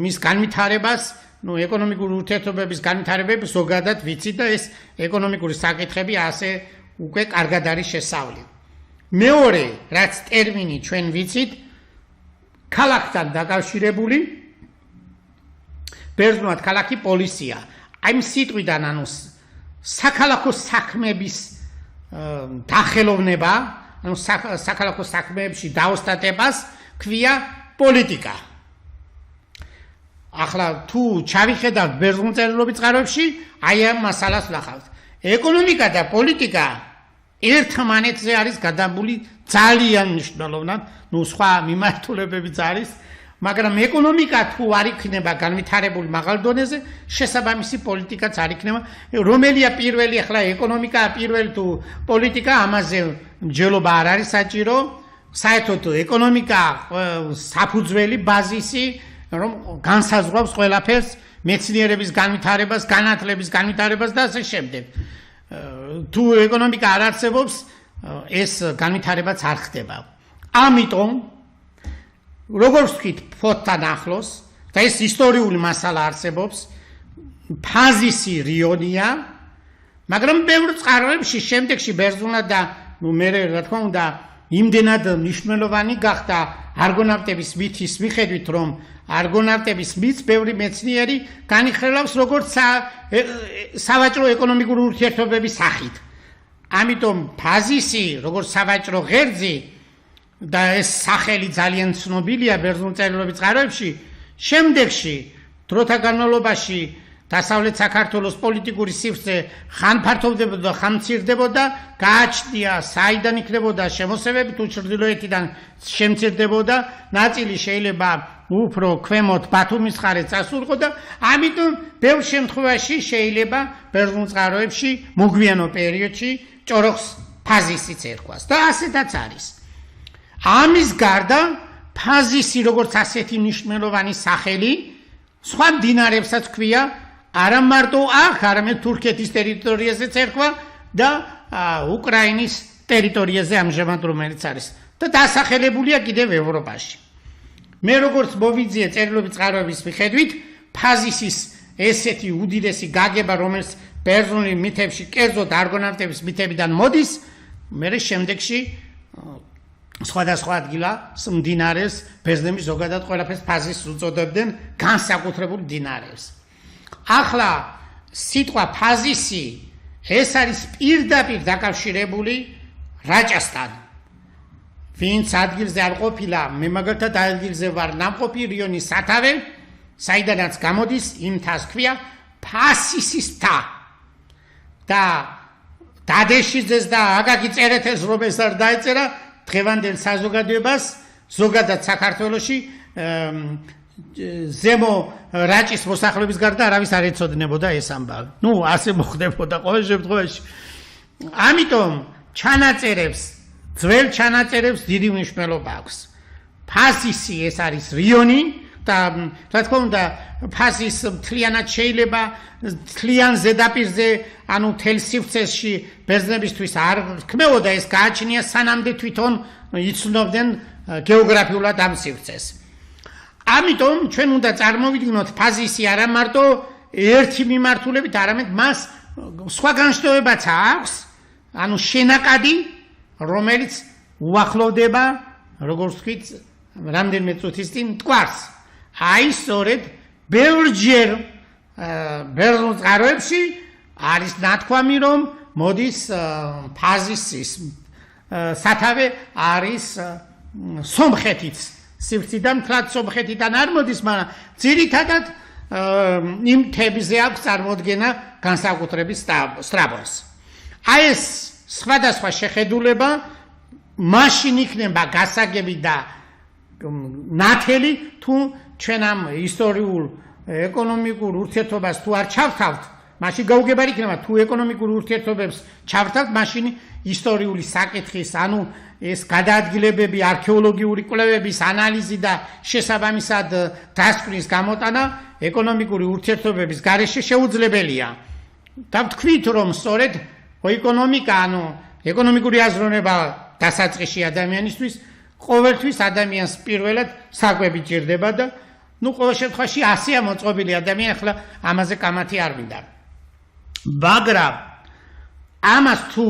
Speaker 1: მის განვითარებას, ეკონომიკური ურთიერთობების განვითარებები ზოგადად ვიცით და ეს ეკონომიკური საკითხები ასე უკვე კარგად არის შესწავლილი. მეორე, რაც ტერმინი ჩვენ ვიცით, ქალაქთან დაკავშირებული, ბერძნულად ქალაქი პოლისია. აი სიტყვიდან, ანუ საქალაქო საქმეების დახელოვნება, ანუ საქალაქო საქმეებში დაოსტატებას ქვია პოლიტიკა. ახლა თუ ჩავიხედავთ ბერძნულ წერილობით წყაროებში, აი ამ მასალას ვნახავთ. ეკონომიკა და პოლიტიკა ერთმანეთზე არის გადაბული ძალიან მნიშვნელოვნად, სხვა მიმართულებებიც არის, მაგრამ ეკონომიკა თუ არ იქნება განვითარებული მაღალ დონეზე, შესაბამისი პოლიტიკაც არ იქნება. რომელია პირველი, ახლა ეკონომიკაა პირველი თუ პოლიტიკა, ამაზე მსჯელობა არ არის საჭირო. საერთოდ ეკონომიკა საფუძველი, ბაზისი, რომ განსაზღვრავს ყველაფერს, მეცნიერების განვითარებას, განათლების განვითარებას და ასე შემდეგ. თუ ეკონომიკა არ არსებობს, ეს განვითარებაც არ ხდება. ამიტომ როგორც ვთქვით, ფოთთან ახლოს და ეს ისტორიული მასალა არსებობს, ფაზისი რიონია, მაგრამ ბევრ წყაროებში შემდეგში ბერძნულად და მე რა თქმა უნდა იმდენად მნიშვნელოვანი გახდა არგონავტების მითის მიხედვით, რომ არგონავტების მითს ბევრი მეცნიერი განიხილავს როგორც სავაჭრო ეკონომიკური ურთიერთობების სახით. ამიტომ ფაზისი როგორც სავაჭრო ღერძი და ეს სახელი ძალიან ცნობილია ბერძნულ წერილობით წყაროებში, შემდეგში დროთა განმავლობაში დასავლეთ საქართველოს პოლიტიკური სივრცე ხან ფართოვდებოდა, ხან მცირდებოდა, გააჩნია საიდან იქნებოდა შემოსევები, თუ ჩრდილოეთიდან შემცირდებოდა, ნაწილი შეიძლება უფრო ქვემოთ ბათუმის მხარეს წასულიყო და ამიტომ ბევრ შემთხვევაში შეიძლება ბერძნულ წყაროებში მოგვიანო პერიოდში ჭოროხს ფაზისიც ერქვას და ასეთაც არის. ამის გარდა ფაზისი როგორც ასეთი მნიშვნელოვანი სახელი სხვა მდინარეებსაც ქვია, არა მარტო აქ, არამედ თურქეთის ტერიტორიაზეც ერქვა და უკრაინის ტერიტორიაზე ამჟამად რომელიც არის და დასახელებულია კიდევ ევროპაში. მე როგორც მოვიძიე წერილობით წყაროების მიხედვით, ფაზისის ესეთი უდიდესი გაგება, რომელიც ბერძნული მითებში, კერძოდ არგონავტების მითებიდან მოდის, მე შემდეგში სხვადასხვა ადგილას მდინარეს, ბერძნები ზოგადად ყველაფერს ფაზისს უწოდებდნენ, განსაკუთრებულ მდინარეს. ახლა სიტყვა ფაზისი ეს არის პირდაპირ დაკავშირებული რაჭასთან. ვინც ადგილზე არ ყოფილა, მე მაგალითად ადგილზე ვარ ნამყოფი რიონის სათავე, საიდანაც გამოდის იმ მთას ქვია ფასისის მთა. და დადეშიძეს და აკაკი წერეთელს რომ ეს არ დაეწერა დღევანდელ საზოგადოებას, ზოგადად საქართველოში ზემო რაჭის მოსახლეობის გარდა არავის არ ეცოდინებოდა ეს ამბავი. ასე მოხდებოდა ყოველ შემთხვევაში. ამიტომ ჩანაწერებს, ძველ ჩანაწერებს დიდი მნიშვნელობა აქვს. ფასისი ეს არის რიონი და რა თქმა უნდა ფასის მთლიანად შეიძლება მთლიან ზედაპირზე, ანუ თელ სივრცეში ბერძნებისთვის არ ქმეოდა ეს გააჩნია სანამდე თვითონ იცნობდნენ გეოგრაფიულად ამ სივრცეს. ამიტომ ჩვენ უნდა წარმოვიდგინოთ ფაზისი არა მარტო ერთი მიმართულებით, არამედ მას სხვა განშტოებაც აქვს, ანუ შენაკადი, რომელიც უახლოვდება, როგორც ვთქვით, რამდენიმე წუთის წინ მტკვარს. აი სწორედ ბევრჯერ ბერძნულ წყაროებში არის ნათქვამი, რომ მოდის ფაზისის სათავე არის სომხეთის სივრციდან მთლად სომხეთიდან არ მოდის, მაგრამ ძირითადად იმ თემზე აქვს წარმოდგენა განსაკუთრების სწრაფოს. აი ეს სხვადასხვა შეხედულება მაშინ იქნება გასაგები და ნათელი თუ ჩვენ ამ ისტორიულ ეკონომიკურ ურთიერთობას თუ არ ჩავთავთ, მაშინ გაუგებარი იქნება თუ ეკონომიკურ ურთიერთობებს ჩავთავთ, მაშინ ისტორიული საკითხის, ანუ ეს გადაადგილებები, არქეოლოგიური კვლევების ანალიზი და შესაბამისად დასკვნის გამოტანა ეკონომიკური ურთიერთობების გარეშე შეუძლებელია. და ვთქვით, რომ სწორედ ეკონომიკა, ანუ ეკონომიკური აზროვნება დასაწყისში ადამიანისთვის ყოველთვის ადამიანს პირველად საკვები ჭირდება და ყოველ შემთხვევაში ასეა მოწყობილი ადამიანი, ახლა ამაზე კამათი არ მინდა. მაგრამ ამას თუ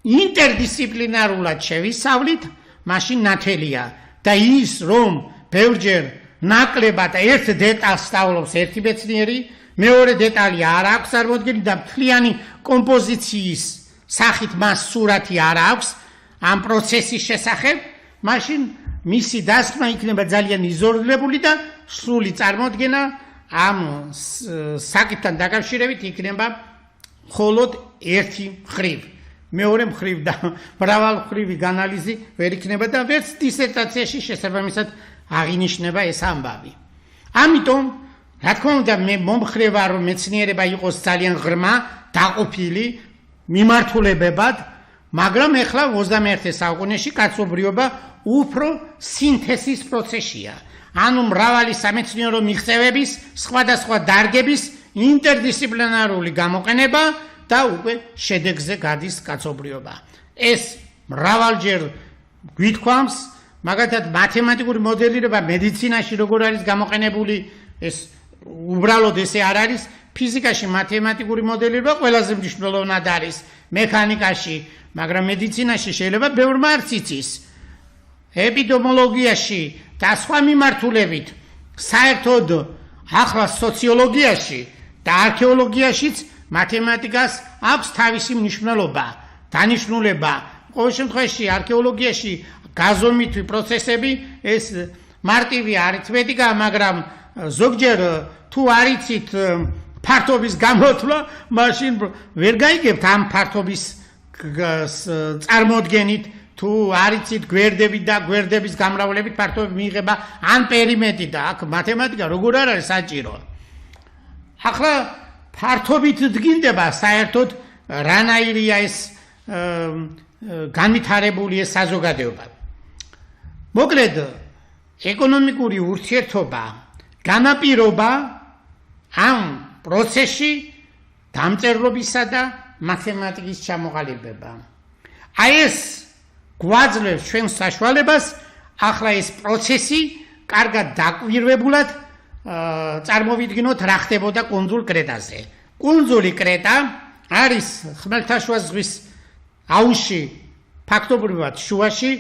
Speaker 1: ინტერდისციპლინარულად შევისწავლით, მაშინ ნათელია და ის რომ ბევრჯერ ნაკლებად ერთ დეტალს სწავლობს ერთი მეცნიერი, მეორე დეტალი არ აქვს წარმოდგენილი და მთლიანი კომპოზიციის სახით მას სურათი არ აქვს ამ პროცესის შესახებ, მაშინ მისი დასკვნა იქნება ძალიან იზოლირებული და სრული წარმოდგენა ამ საკითხთან დაკავშირებით იქნება მხოლოდ ერთი მხრივ. მეორე მხრივ და მრავალმხრივი ანალიზი ვერ იქნება და ვერც დისერტაციაში შესაბამისად აღინიშნება ეს ამბავი. ამიტომ, რა თქმა უნდა, მე მომხრე ვარ, რომ მეცნიერება იყოს ძალიან ღრმა, დაყოფილი, მიმართულებებად, მაგრამ ეხლა 21 საუკუნეში კაცობრიობა უფრო სინთეზის პროცესია. ანუ მრავალი სამეცნიერო მიღწევების, სხვადასხვა დარგების ინტერდისციპლინარული გამოყენება და უკვე შედეგზე გადის კაცობრიობა. ეს მრავალჯერ გვითქვამს, მაგალითად მათემატიკური მოდელირება მედიცინაში როგორ არის გამოყენებული, ეს უბრალოდ ესე არ არის. ფიზიკაში მათემატიკური მოდელირება ყველაზე მნიშვნელოვნად არის, მექანიკაში, მაგრამ მედიცინაში შეიძლება ბევრმა არც იცის. ეპიდემიოლოგიაში და სხვა მიმართულებით, საერთოდ ახლა სოციოლოგიაში და არქეოლოგიაშიც მათემატიკას აქვს თავისი მნიშვნელობა, დანიშნულება. ყოველ შემთხვევაში არქეოლოგიაში გაზომვითი პროცესები ეს მარტივი არითმეტიკა, მაგრამ ზოგჯერ თუ არ იცით ფართობის გამოთვლა, მაშინ ვერ გაიგებთ ამ ფართობის წარმოდგენით, თუ არ იცით გვერდებით და გვერდების გამრავლებით ფართობი მიიღება ან პერიმეტრი და აქ მათემატიკა როგორ არ არის საჭირო. ახლა ფართობით დგინდება საერთოდ რანაირია ეს განვითარებული ეს საზოგადოება. მოკლედ, ეკონომიკური ურთიერთობა განაპირობა ამ პროცესში დამწერლობისა და მათემატიკის ჩამოყალიბება. აი ეს გვაძლევს ჩვენს საშუალებას ახლა ეს პროცესი კარგად დაკვირვებულად წარმოვიდგინოთ რა ხდებოდა კუნძულ კრეტაზე. კუნძული კრეტა არის ხმელთაშუა ზღვის აუზში, ფაქტობრივად შუაში,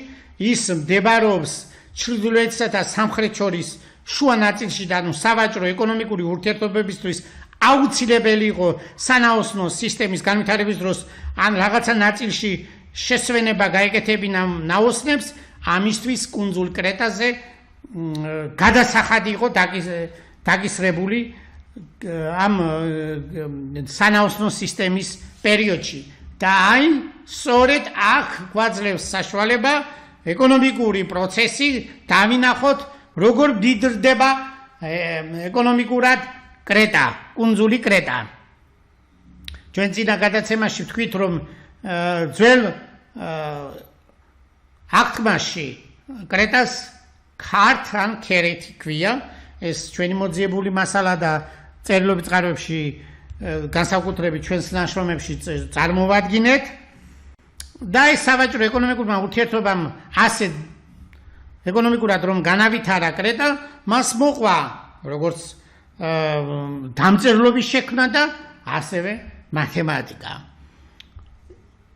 Speaker 1: ის მდებარეობს ჩრდილოეთსა და სამხრეთ შორის შუა ნაწილში და ანუ სავაჭრო ეკონომიკური ურთიერთობებისთვის აუცილებელი იყო სანაოსნო სისტემის განვითარების დროს ან რაღაცა ნაწილში შესვენება გაეკეთებინა ნაოსნებს, ამისთვის კუნძულ კრეტაზე გადასახადი იყო დაკისრებული ამ სანაოსნო სისტემის პერიოდში. და აი, სწორედ აქ გვაძლევს საშუალება ეკონომიკური პროცესი დავინახოთ, როგორ დიდრდება ეკონომიკურად კრეტა, კუნძული კრეტა. ჩვენ წინა გადაცემაში ვთქვით, რომ ძველ აღთქმაში კრეტას ქართ ან ქერეთი ქვია, ეს ჩვენი მოძიებული მასალა და წერილობით წყაროებში განსაკუთრებით ჩვენს ნაშრომებში წარმოვადგინეთ და ეს სავაჭრო ეკონომიკურმა ურთიერთობამ ასე ეკონომიკურად რომ განავითარა კრეტა, მას მოყვა როგორც დამწერლობის შექმნა და ასევე მათემატიკა.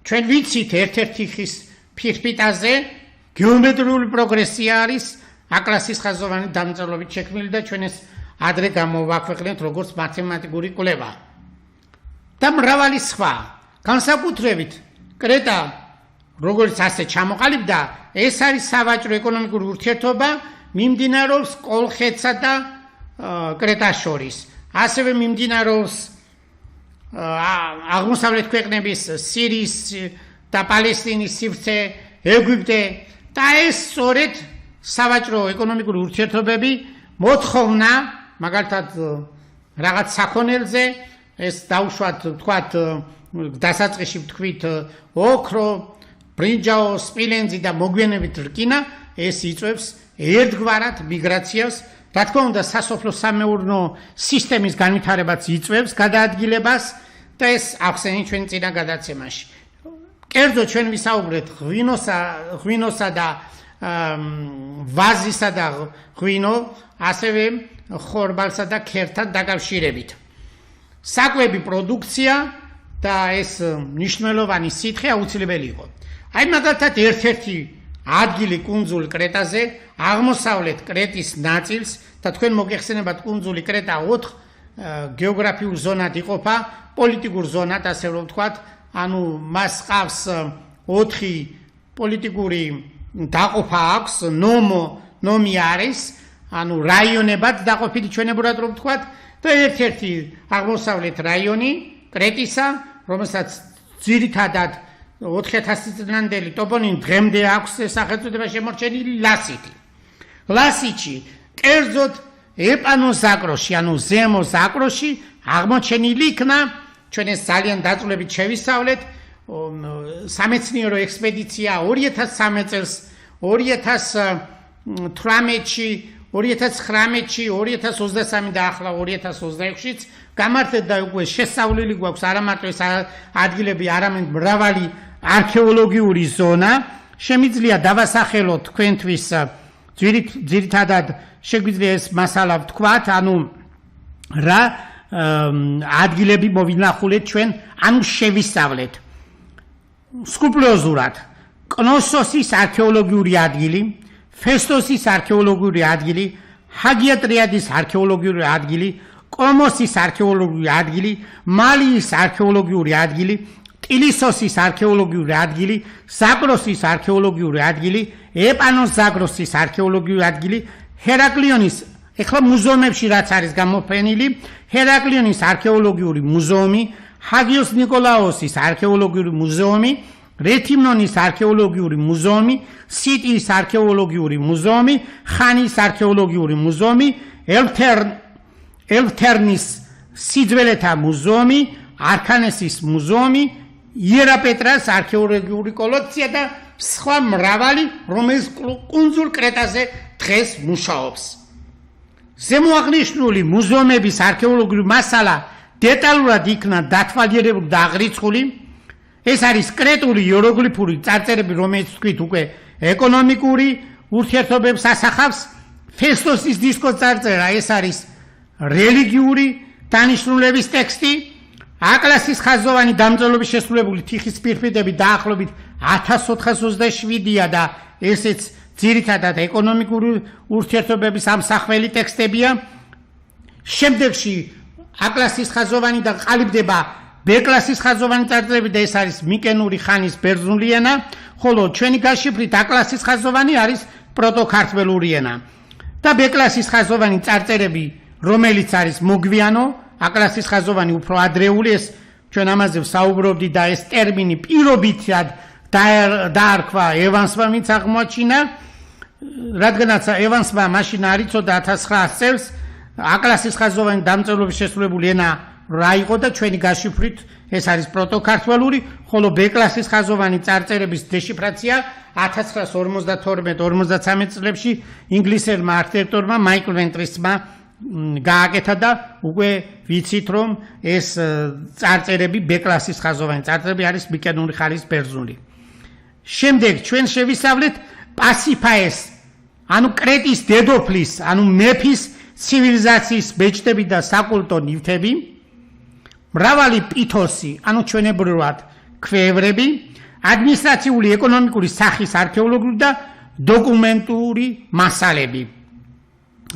Speaker 1: ჩვენ ვიცით ერთ-ერთი ხის ფირფიტაზე გეომეტრიული პროგრესია არის აკლასის ხაზოვანი დამწერლობით შექმნილი და ჩვენ ეს ადრე გამოვაქვეყნეთ როგორც მათემატიკური კვლევა. და მრავალი სხვა. განსაკუთრებით კრეტა როგორც ასე ჩამოყალიბდა, ეს არის სავაჭრო ეკონომიკური ურთიერთობა მიმდინარეობს კოლხეთსა და კრეტას შორის. ასევე მიმდინარეობს აღმოსავლეთ ქვეყნების სირიის და პალესტინის სივრცე, ეგვიპტე და ეს სწორედ სავაჭრო ეკონომიკური ურთიერთობები მოთხოვნა, მაგალითად რაღაც საქონელზე, ეს დაუშვათ თქვათ დასაწყისში ვთქვით ოქრო, ბრინჯაო, სპილენძი და მოგვიანებით რკინა, ეს იწვევს ერთგვარად მიგრაციას, რა თქმა უნდა სასოფლო-სამეურნეო სისტემის განვითარებაც იწვევს გადაადგილებას და ეს ახსენით ჩვენ წინა გადაცემაში. კერძოდ ჩვენ ვისაუბრეთ ღვინოსა და ვაზისა და ღვინო, ასევე ხორბალსა და ქერთან დაკავშირებით. საკვები პროდუქცია და ეს მნიშვნელოვანი სითხე აუცილებელი იყო. აი მაგალითად ერთ-ერთი ადგილი კუნძულ კრეტაზე, აღმოსავლეთ კრეტის ნაწილს და თქვენ მოგეხსენებათ კუნძული კრეტა 4 გეოგრაფიულ ზონად იყოფა, პოლიტიკურ ზონად, ასე რომ ვთქვათ, ანუ მას ყავს 4 პოლიტიკური დაყოფა აქვს, ნომი არის, ანუ რაიონებად დაყოფილი ჩვენებურად რომ ვთქვათ და ერთ-ერთი აღმოსავლეთ რაიონი კრეტისა, რომელსაც ძირითადად 4000 წლამდელი ტოპონიმი დღემდე აქვს სახელწოდება შემორჩენილი ლასიტი. ლასიტში კერძოდ ეპანო ზაკროში, ანუ ზემო ზაკროში აღმოჩენილი იქნა, ჩვენ ეს ძალიან დაწვრილებით შევისწავლეთ, სამეცნიერო ექსპედიცია 2013 წელს 2018-ში 2019-ში 2023 და ახლა 2026-შიც გამართლდა უკვე შესწავლილი გვაქვს არა მარტო ეს ადგილები, არამედ მრავალი არქეოლოგიური ზონა. შემიძლია დავასახელოთ თქვენთვის ძირითადად შეგვიძლია ეს მასალა ვთქვათ, ანუ რა ადგილები მოვინახულეთ ჩვენ, ანუ შევისწავლეთ სკრუპულოზურად კნოსოსის არქეოლოგიური ადგილი, ფესტოსის არქეოლოგიური ადგილი, ჰაგია ტრიადის არქეოლოგიური ადგილი, კომოსის არქეოლოგიური ადგილი, მალიის არქეოლოგიური ადგილი, ტილისოსის არქეოლოგიური ადგილი, ზაგროსის არქეოლოგიური ადგილი, ეპანოს ზაგროსის არქეოლოგიური ადგილი, ჰერაკლიონის, ეხლა მუზეუმებში რაც არის გამოფენილი, ჰერაკლიონის არქეოლოგიური მუზეუმი, ჰაგიოს ნიკოლაოსის არქეოლოგიური მუზეუმი, რეთიმნონის არქეოლოგიური მუზეუმი, სიტიის არქეოლოგიური მუზეუმი, ხანის არქეოლოგიური მუზეუმი, ელფთერნის სიძველეთა მუზეუმი, არქანესის მუზეუმი, იერაპეტრას არქეოლოგიური კოლექცია და სხვა მრავალი, რომელიც კუნძულ კრეტაზე დღეს მუშაობს. ზემოაღნიშნული მუზეუმების არქეოლოგიური მასალა დეტალურად იქნა დათვალიერებული და აღრიცხული. ეს არის კრეტული იეროგლიფური წარწერები, რომელიც თქვით უკვე ეკონომიკური ურთიერთობებს ასახავს. ფესტოსის დისკოს წარწერა, ეს არის რელიგიური დანიშნულების ტექსტი. აკლასის ხაზოვანი დამწერლობის შესრულებული თიხის პირფიტები დაახლოებით 1427-ია და ესეც ძირითადად ეკონომიკური ურთიერთობების ამსახველი ტექსტებია. შემდეგში აკლასის ხაზოვანი და ყალიბდება ბ-კლასის ხაზოვანი წარწერები და ეს არის მიკენური ხანის ბერძნული ენა, ხოლო ჩვენი გაშიფრით A-კლასის ხაზოვანი არის პროტოქართველური ენა. და B-კლასის ხაზოვანი წარწერები, რომელიც არის მოგვიანო, A-კლასის ხაზოვანი უფრო ადრეული, ეს ჩვენ ამაზე ვსაუბრობდი და ეს ტერმინი პირობითად დაარქვა ევანსმა, ვინც აღმოაჩინა, რადგანაც ევანსმა მაშინ არ იცოდა 1900 წელს A-კლასის ხაზოვანი დამწერლობის შესრულებული ენა რა იყო და ჩვენი გაშიფრით ეს არის პროტოქართველური, ხოლო B-კლასის ხაზოვანი წარწერების დეშიფრაცია 1952-53 წლებში ინგლისელმა არქიტექტორმა მაიკლ ვენტრისმა გააკეთა და უკვე ვიცით რომ ეს წარწერები B-კლასის ხაზოვანი წარწერები არის მიკენური ხანის ბერძნული. შემდეგ ჩვენ შევისწავლეთ პასიფაეს, ანუ კრეტის დედოფლის, ანუ მეფის ცივილიზაციის ბეჭდები და საკულტო ნივთები, მრავალი პითოსი, ანუ ჩვენებრივად ქვევრები, ადმინისტრაციული ეკონომიკური სახის არქეოლოგიური და დოკუმენტური მასალები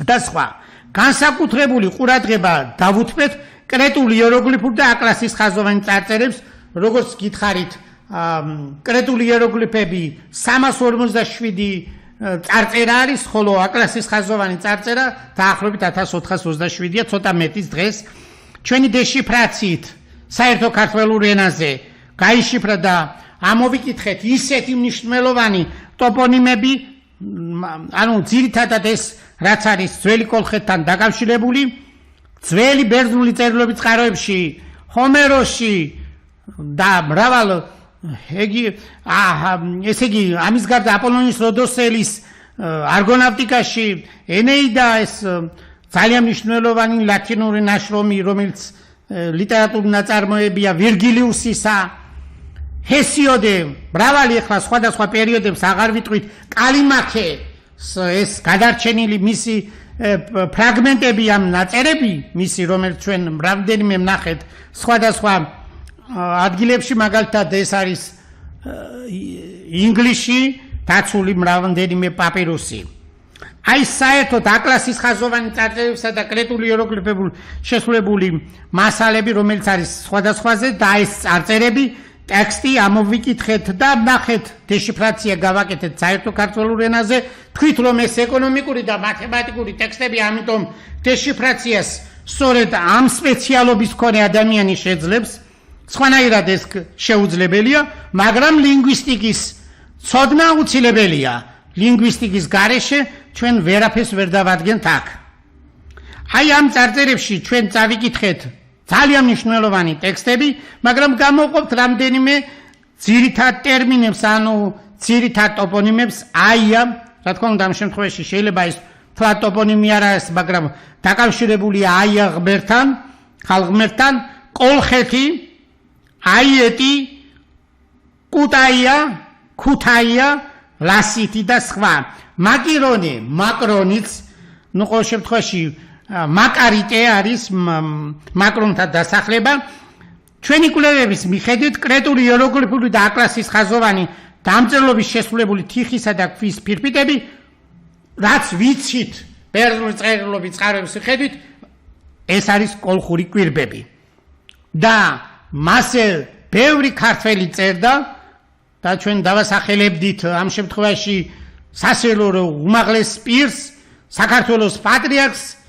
Speaker 1: და სხვა. განსაკუთრებული ყურადღება დავუთმეთ კრეტულ იეროგლიფურ და A-კლასის ხაზოვანი წარწერებს, როგორც გითხარით, კრეტული იეროგლიფები 347 წარწერა არის, ხოლო აკლასის ხაზოვანი წარწერა დაახლოებით 1427-ია, ცოტა მეტის დღეს. ჩვენი დეშიფრაციით საერთო ქართველურ ენაზე გაიშიფრა და ამოვიკითხეთ ისეთი მნიშვნელოვანი ტოპონიმები, ანუ ძირითადად ეს რაც არის ძველი კოლხეთთან დაკავშირებული, ძველი ბერძნული წერილობის წყაროებში, ჰომეროსში და მრავალ ესე იგი ამის გარდა აპოლონის როდოსელის არგონავტიკაში, ენეიდა ეს ძალიან მნიშვნელოვანი ლათინური ნაშრომი, რომელიც ლიტერატურული ნაწარმოებია ვირგილიუსისა, ჰესიოდე, მრავალი ახლა სხვადასხვა პერიოდებს აღარ ვიტყვით, კალიმაქე, ეს გადარჩენილი მისი ფრაგმენტები ამ ნაწერები, მისი რომელიც ჩვენ რამდენიმე ვნახეთ სხვადასხვა ადგილებში, მაგალითად ეს არის ინგლისში დაცული რამდენიმე პაპირუსი. აი საერთოდ აკლასის ხაზოვანი წარწერებისა და კრეტული იეროგლიფებით შესრულებული მასალები, რომელიც არის სხვადასხვაზე და ეს წარწერები, ტექსტი ამოვიკითხეთ და ვნახეთ, დეშიფრაცია გავაკეთეთ საერთო ქართულ ენაზე, თქვით რომ ეს ეკონომიკური და მათემატიკური ტექსტები, ამიტომ დეშიფრაციას სწორედ ამ სპეციალობის მქონე ადამიანი შეძლებს. სხვანაირად ეს შეუძლებელია, მაგრამ ლინგვისტიკის ცოდნა აუცილებელია. ლინგვისტიკის გარეშე ჩვენ ვერაფერს ვერ დავადგენთ აქ. აი ამ წარწერებში ჩვენ წავიკითხეთ ძალიან მნიშვნელოვანი ტექსტები, მაგრამ გამოვყოფთ რამდენიმე ძირითად ტერმინებს, ანუ ძირითად ტოპონიმებს, აია, რა თქმა უნდა ამ შემთხვევაში შეიძლება ეს თვა ტოპონიმი არ არის, მაგრამ დაკავშირებულია აია ღმერთთან, ხალღმერთთან, კოლხეთი, აიეტი, კუტაია, ქუთაია, ლასითი და სხვა. მაკირონი, მაკრონიც, ნუ ყოველ შემთხვევაში მაკარიტე არის მაკრონთან დასახლება. ჩვენი კვლევების მიხედვით კრეტული იეროგლიფური და აკლასის ხაზოვანი დამწერლობის შესრულებული თიხისა და ქვის ფირფიტები, რაც ვიცით ბერძნული წერილობის წყაროების მიხედვით, ეს არის კოლხური კვირბები. და მასე ბევრი ქართველი წერდა და ჩვენ დავასახელებდით ამ შემთხვევაში სასელო უმაღლეს პირს, საქართველოს პატრიარქს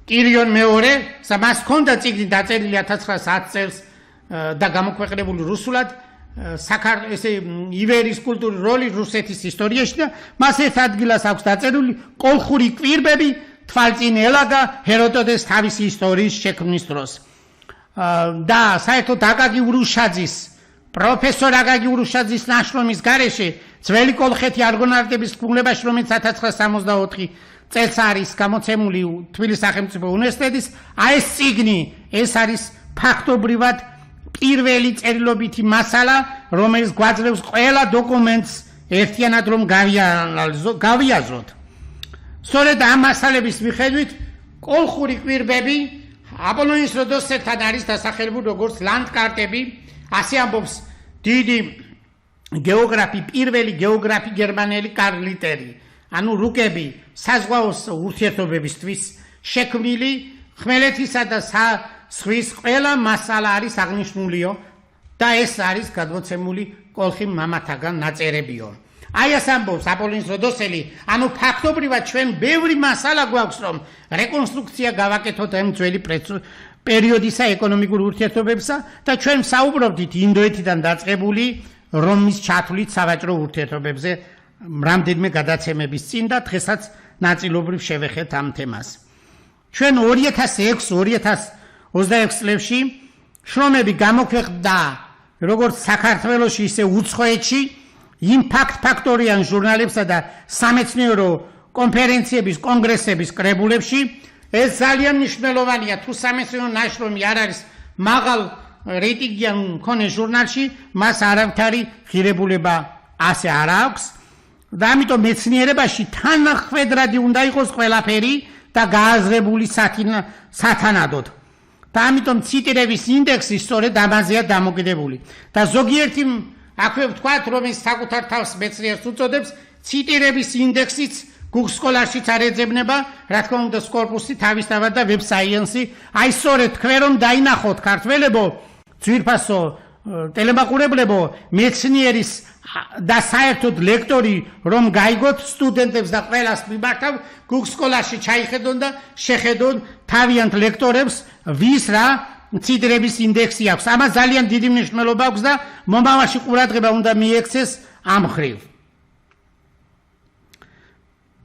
Speaker 1: კირიონ მეორე, მას ჰქონდა წიგნი დაწერილი 1910 წელს და გამოქვეყნებული რუსულად, ესე ივერიის კულტურის როლი რუსეთის ისტორიაში და მას ერთ ადგილას აქვს დაწერილი კოლხური კვირბები, თვალწინ ელაგა ჰეროდოტეს თავისი ისტორიის შექმნის დროს. და საერთოდ აკაკი ურუშაძის, პროფესორ აკაკი ურუშაძის ნაშრომის გარეშე ძველი კოლხეთი არგონავტების კუნებაში, რომელიც 1964 წელს არის გამოცემული თბილისის სახელმწიფო უნივერსიტეტის, აი ეს წიგნი, ეს არის ფაქტობრივად პირველი წერილობითი მასალა, რომელიც გვაძლევს ყველა დოკუმენტს ერთიანად რომ გავიაზროთ. სწორედ ამ მასალების მიხედვით კოლხური კვირბები აპოლონის როდოსთან არის დასახელებული როგორც ლანდკარტები, ასე ამბობს დიდი გეოგრაფი, პირველი გეოგრაფი გერმანელი კარლ ლიტერი. ანუ რუკები საზღვაო ურთიერთობებისთვის შექმნილი ხმელეთისა და ზღვის ყველა მასალა არის აღნიშნულიო და ეს არის გადმოცემული კოლხი მამათაგან ნაწერებიო. აი ეს ამბობს აპოლონის როდოსელი, ანუ ფაქტობრივად ჩვენ ბევრი მასალა გვაქვს, რომ რეკონსტრუქცია გავაკეთოთ ამ ძველი პერიოდისა ეკონომიკურ ურთიერთობებსა და ჩვენ საუბრობდით ინდოეთიდან დაწყებული რომის ჩათვლით სავაჭრო ურთიერთობებზე რამდენიმე გადაცემების წინ და დღესაც ნაწილობრივ შევეხეთ ამ თემას. ჩვენ 2006-2026 წლებში შრომები გამოქვეყნდა როგორც საქართველოში, ისე უცხოეთში იმპაქტ ფაქტორიან ჟურნალებსა და სამეცნიერო კონფერენციების, კონგრესების კრებულებში. ეს ძალიან მნიშვნელოვანია, თუ სამეცნიერო ნაშრომი არ არის მაღალ რეიტინგიან მქონე ჟურნალში, მას არავითარი ღირებულება ასე არ აქვს. და ამიტომ მეცნიერებაში თანახვედრადი უნდა იყოს ყველაფერი და გააზრებული სათანადოდ. და ამიტომ ციტირების ინდექსი სწორედ ამაზეა დამოკიდებული. და ზოგიერთი აქვე ვთქვათ, რომ ის საკუთარ თავს მეცნიერს უწოდებს, ციტირების ინდექსიც Google სკოლარშიც არ ეძებნება, რა თქმა უნდა სკორპუსი თავისთავად და Web Science-ი. აი სწორედ თქვენ რომ დაინახოთ ქართველებო, ძვირფასო ტელემაყურებლებო, მეცნიერის და საერთოდ ლექტორი რომ გაიგოთ სტუდენტებს და ყველას მიმართავ, გუგ სკოლაში ჩაიხედონ და შეხედონ თავიანთ ლექტორებს, ვის რა ციდრების ინდექსი აქვს. ამას ძალიან დიდი მნიშვნელობა აქვს და მომავალში ყურადღება უნდა მიექცეს ამ ხრივ.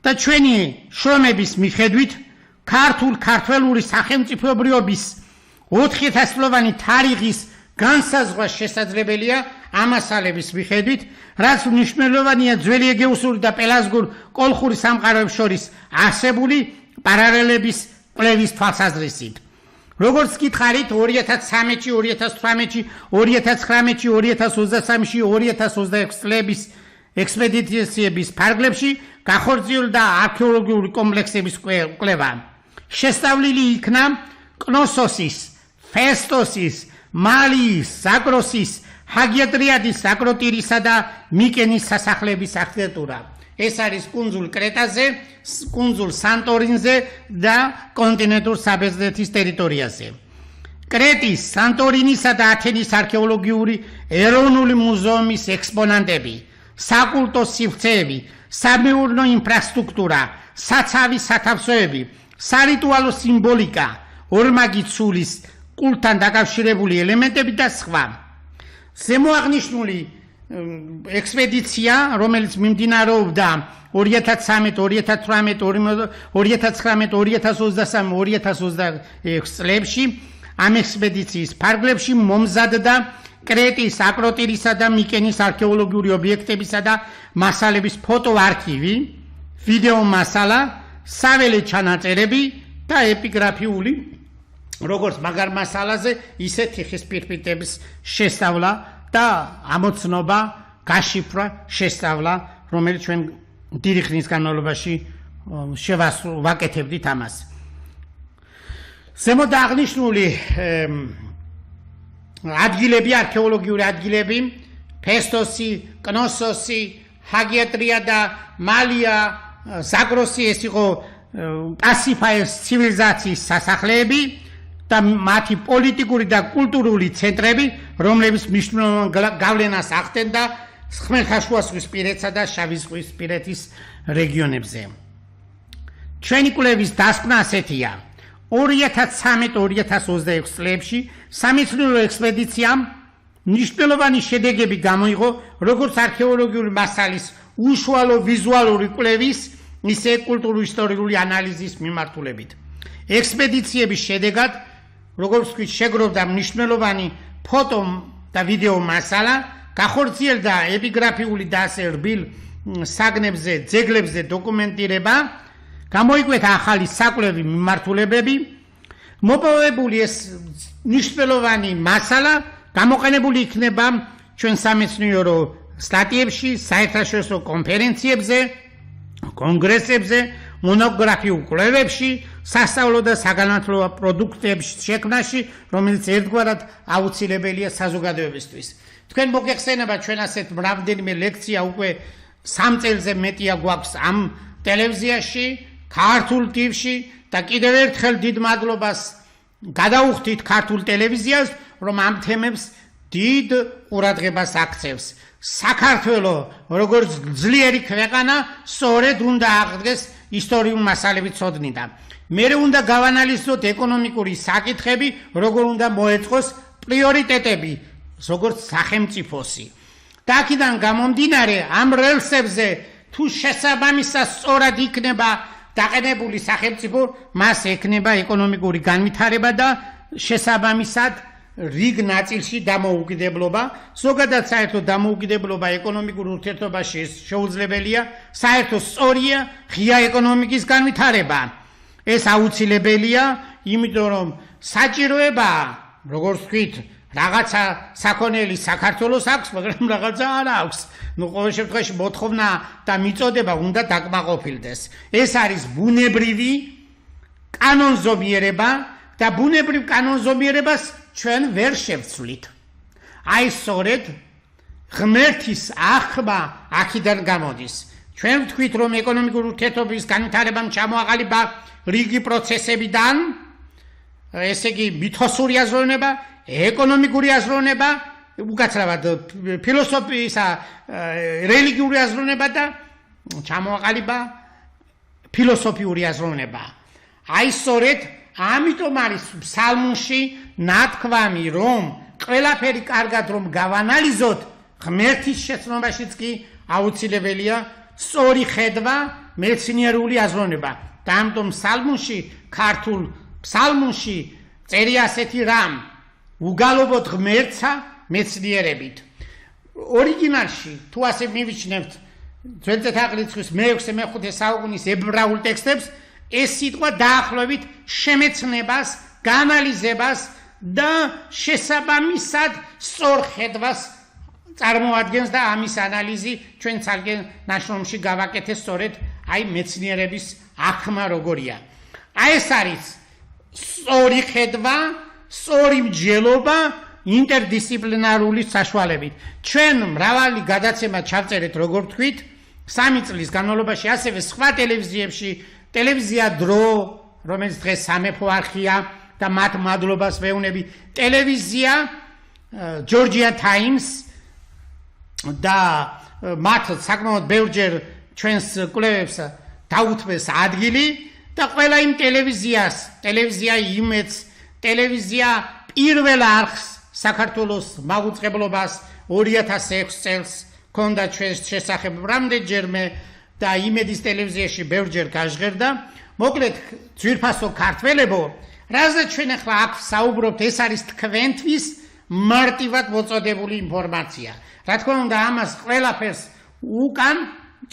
Speaker 1: და ჩვენი შრომების მიხედვით ქართული სახელმწიფოებრიობის 4,000 წლოვანი თარიღის განსაზღვრა შესაძლებელია ამასალების მიხედვით, რაც მნიშვნელოვანია ძველი ეგეუსური და პელაზგურ კოლხური სამყაროებს შორის არსებული პარალელების კვლევის თვალსაზრისით. როგორც გითხარით 2013-ში, 2018-ში, 2019-ში, 2023-ში, 2026 წლების ექსპედიციების ფარგლებში გახორციელდა არქეოლოგიური კომპლექსების კვლევა. შესწავლილი იქნა კნოსოსის, ფესტოსის, მალიის, ზაგროსის, ჰაგიატრიადის, აკროტირისა და მიკენის სასახლეების არქიტექტურა. ეს არის კუნძულ კრეტაზე, კუნძულ სანტორინზე და კონტინენტურ საბერძნეთის ტერიტორიაზე. კრეტის, სანტორინისა და ათენის არქეოლოგიური ეროვნული მუზეუმის ექსპონატები, საკულტო სივრცეები, სამეურნეო ინფრასტრუქტურა, საცავი სათავსოები, სარიტუალო სიმბოლიკა, ორმაგი ცულის კულტთან დაკავშირებული ელემენტები და სხვა. ზემოაღნიშნული ექსპედიცია, რომელიც მიმდინარეობდა 2013, 2018, 2019, 2023, 2026 წლებში, ამ ექსპედიციის ფარგლებში მომზადდა კრეტის, აკროტირისა და მიკენის არქეოლოგიური ობიექტებისა და მასალების ფოტოარქივი, ვიდეო მასალა, საველე ჩანაწერები და ეპიგრაფიული, როგორც მაგარ მასალაზე, ისე თიხის პირფიტების შესწავლა და ამოცნობა, გაშიფრვა, შესწავლა, რომელიც ჩვენ დიდი ხნის განმავლობაში ვაკეთებდით ამას. ზემოთ აღნიშნული ადგილები, არქეოლოგიური ადგილები, ფესტოსი, კნოსოსი, ჰაგიატრია და მალია, ზაგროსი, ეს იყო პასიფაეს ცივილიზაციის სასახლეები და მათი პოლიტიკური და კულტურული ცენტრები, რომლებიც მნიშვნელოვან გავლენას ახდენდა ხმელთაშუაზღვისპირეთსა და შავიზღვისპირეთის რეგიონებზე. ჩვენი კვლევის დასკვნა ასეთია. 2013-2026 წლებში სამეცნიერო ექსპედიციამ მნიშვნელოვანი შედეგები გამოიღო როგორც არქეოლოგიური მასალის უშუალო ვიზუალური კვლევის, ისე კულტურულ-ისტორიული ანალიზის მიმართულებით. ექსპედიციების შედეგად, როგორც ვთქვით, შეგროვდა მნიშვნელოვანი ფოტო და ვიდეო მასალა, გახორციელდა ეპიგრაფიული და ასე რბილ საგნებზე, ძეგლებზე დოკუმენტირება, გამოიკვეთა ახალი საკვლევი მიმართულებები, მოპოვებული ეს მნიშვნელოვანი მასალა გამოყენებული იქნება ჩვენ სამეცნიერო სტატიებში, საერთაშორისო კონფერენციებზე, კონგრესებზე, მონოგრაფიულ კვლევებში, სასწავლო და საგანმანათლებლო პროდუქტების შექმნაში, რომელიც ერთგვარად აუცილებელია საზოგადოებისთვის. თქვენ მოგეხსენება ჩვენ ასეთ რამდენიმე ლექცია უკვე 3 წელზე მეტია გვაქვს ამ ტელევიზიაში, ქართულ ტივში და კიდევ ერთხელ დიდ მადლობას გადაუხდით ქართულ ტელევიზიას, რომ ამ თემებს დიდ ყურადღებას აქცევს. საქართველო როგორც ძლიერი ქვეყანა სწორედ უნდა აღდგეს ისტორიულ მასალებით ცოდნიდან. მერე უნდა გავანალიზოთ ეკონომიკური საკითხები, როგორ უნდა მოეწყოს პრიორიტეტები, როგორც სახელმწიფოსი. და აქედან გამომდინარე, ამ რელსებზე თუ შესაბამისად სწორად იქნება დაყენებული სახელმწიფო, მას ექნება ეკონომიკური განვითარება და შესაბამისად რიგ ნაწილში დამოუკიდებლობა, ზოგადად საერთოდ დამოუკიდებლობა ეკონომიკურ ურთიერთობაში შეუძლებელია, საერთოდ სწორია ღია ეკონომიკის განვითარება. ეს აუცილებელია, იმიტომ რომ საჭიროება, როგორც ვთქვით, რაღაცა საქონელი საქართველოს აქვს, მაგრამ რაღაცა არ აქვს. ყოველ შემთხვევაში მოთხოვნა და მიწოდება უნდა დაკმაყოფილდეს. ეს არის ბუნებრივი კანონზომიერება და ბუნებრივ კანონზომიერებას ჩვენ ვერ შევცვლით. აი სწორედ ღმერთის ახმა აქედან გამოდის. ჩვენ ვთქვით, რომ ეკონომიკური ურთიერთობების განვითარებამ ჩამოაყალიბა რიგი პროცესებიდან, ესე იგი მითოსური აზროვნება, ეკონომიკური აზროვნება უკაცრავად ფილოსოფიისა რელიგიური აზროვნება და ჩამოაყალიბა ფილოსოფიური აზროვნება. აი სწორედ ამიტომ არის ფსალმუნში ნათქვამი, რომ ყველაფერი კარგად რომ გავანალიზოთ, ღმერთის შეცნობაშიც კი აუცილებელია სწორი ხედვა, მეცნიერული აზროვნება. და ამიტომ ფსალმუნში, ქართულ ფსალმუნში წერია ასეთი რამ: უგალობოთ ღმერთსა მეცნიერებით. ორიგინალში თუ ასე მივიჩნევთ ძველი თაღლიცხვის მე-6-მე-5 საუკუნის ებრაულ ტექსტებს, ეს სიტყვა დაახლოებით შემეცნებას, გაანალიზებას და შესაბამისად სწორ ხედვას წარმოადგენს და ამის ანალიზი ჩვენ ძალიან ნაშრომში გავაკეთეთ სწორედ აი მეცნიერების აღქმა როგორია. აი ეს არის სწორი ხედვა, სწორი მსჯელობა ინტერდისციპლინარული საშუალებით. ჩვენ მრავალი გადაცემა ჩავწერეთ, როგორ ვთქვით, 3 წლის განმავლობაში, ასევე სხვა ტელევიზიებში, ტელევიზია დრო, რომელიც დღეს სამეფო არხია და მათ მადლობას ვეუბნები, ტელევიზია Georgia Times და მათ საკმაოდ ბევრჯერ ჩვენს კვლევებს დაუთმეს ადგილი და ყველა იმ ტელევიზია იმედს, ტელევიზია პირველ არხს საქართველოს მაუწყებლობას 2006 წელს ქონდა ჩვენს შესახებ რამდენჯერმე და იმედის ტელევიზიაში ბევრჯერ გაჟღერდა. მოკლედ, ძვირფასო ქართველებო, რაზეც ჩვენ ახლა აქ საუბრობთ, ეს არის თქვენთვის მარტივად მოწოდებული ინფორმაცია. რა თქმა უნდა, ამას ყველაფერს უკან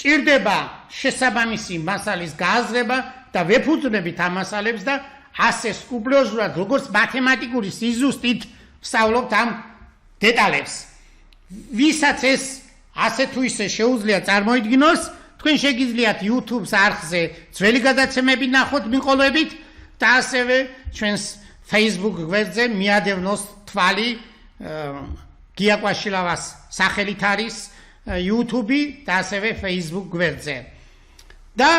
Speaker 1: ჭირდება შესაბამისი მასალის გააზრება და ვეფუძნებით ამ მასალებს და ასე სკრუპულოზურად, როგორც მათემატიკური სიზუსტით ვსწავლობთ ამ დეტალებს. ვისაც ეს ასე თუ ისე შეუძლია წარმოიდგინოს, თქვენ შეგიძლიათ YouTube-ს არხზე ძველი გადაცემები ნახოთ მიყოლებით და ასევე ჩვენს Facebook გვერდზე მიადევნოს თვალი გია კვაშილავას სახელით არის YouTube და ასევე Facebook გვერდზე. და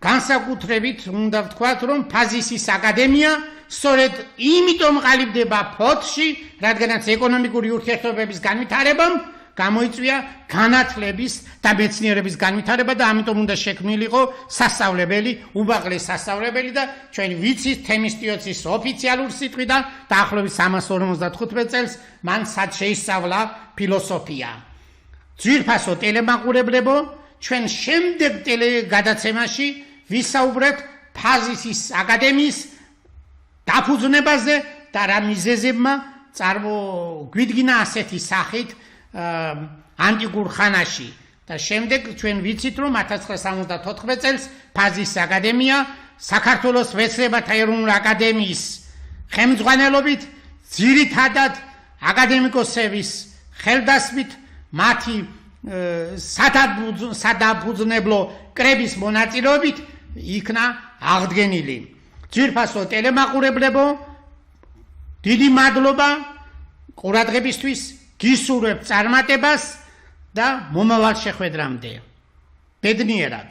Speaker 1: განსაკუთრებით უნდა ვთქვათ, რომ ფაზისის აკადემია სწორედ იმიტომ ყალიბდება ფოთში, რადგანაც ეკონომიკური ურთიერთობების განვითარებამ გამოიწვია განათლების და მეცნიერების განვითარება და ამიტომ უნდა შექმნილიყო სასწავლებელი, უმაღლესი სასწავლებელი და ჩვენ ვიცით თემისტიოცის ოფიციალური სიტყვიდან დაახლოებით 355 წელს მან შეისწავლა ფილოსოფია. ძვირფასო ტელემაყურებლებო, ჩვენ შემდეგ ტელეგადაცემაში ვისაუბრებთ ფაზისის აკადემიის დაფუძნებაზე და რა მიზეზებმა წარმოგვიდგინა ასეთი სახით ანტიკურ ხანაში და შემდეგ ჩვენ ვიცით რომ 1974 წელს ფაზისის აკადემია საქართველოს მეცნიერებათა ეროვნული აკადემიის ხელმძღვანელობით ძირითადად აკადემიკოსების ხელდასმით მათი სადაფუძნებლო კრების მონაწილეობით იქნა აღდგენილი. ძვირფასო ტელემაყურებლებო, დიდი მადლობა ყურადღებისთვის, გისურვებთ წარმატებას და მომავალ შეხვედრამდე. ბედნიერად.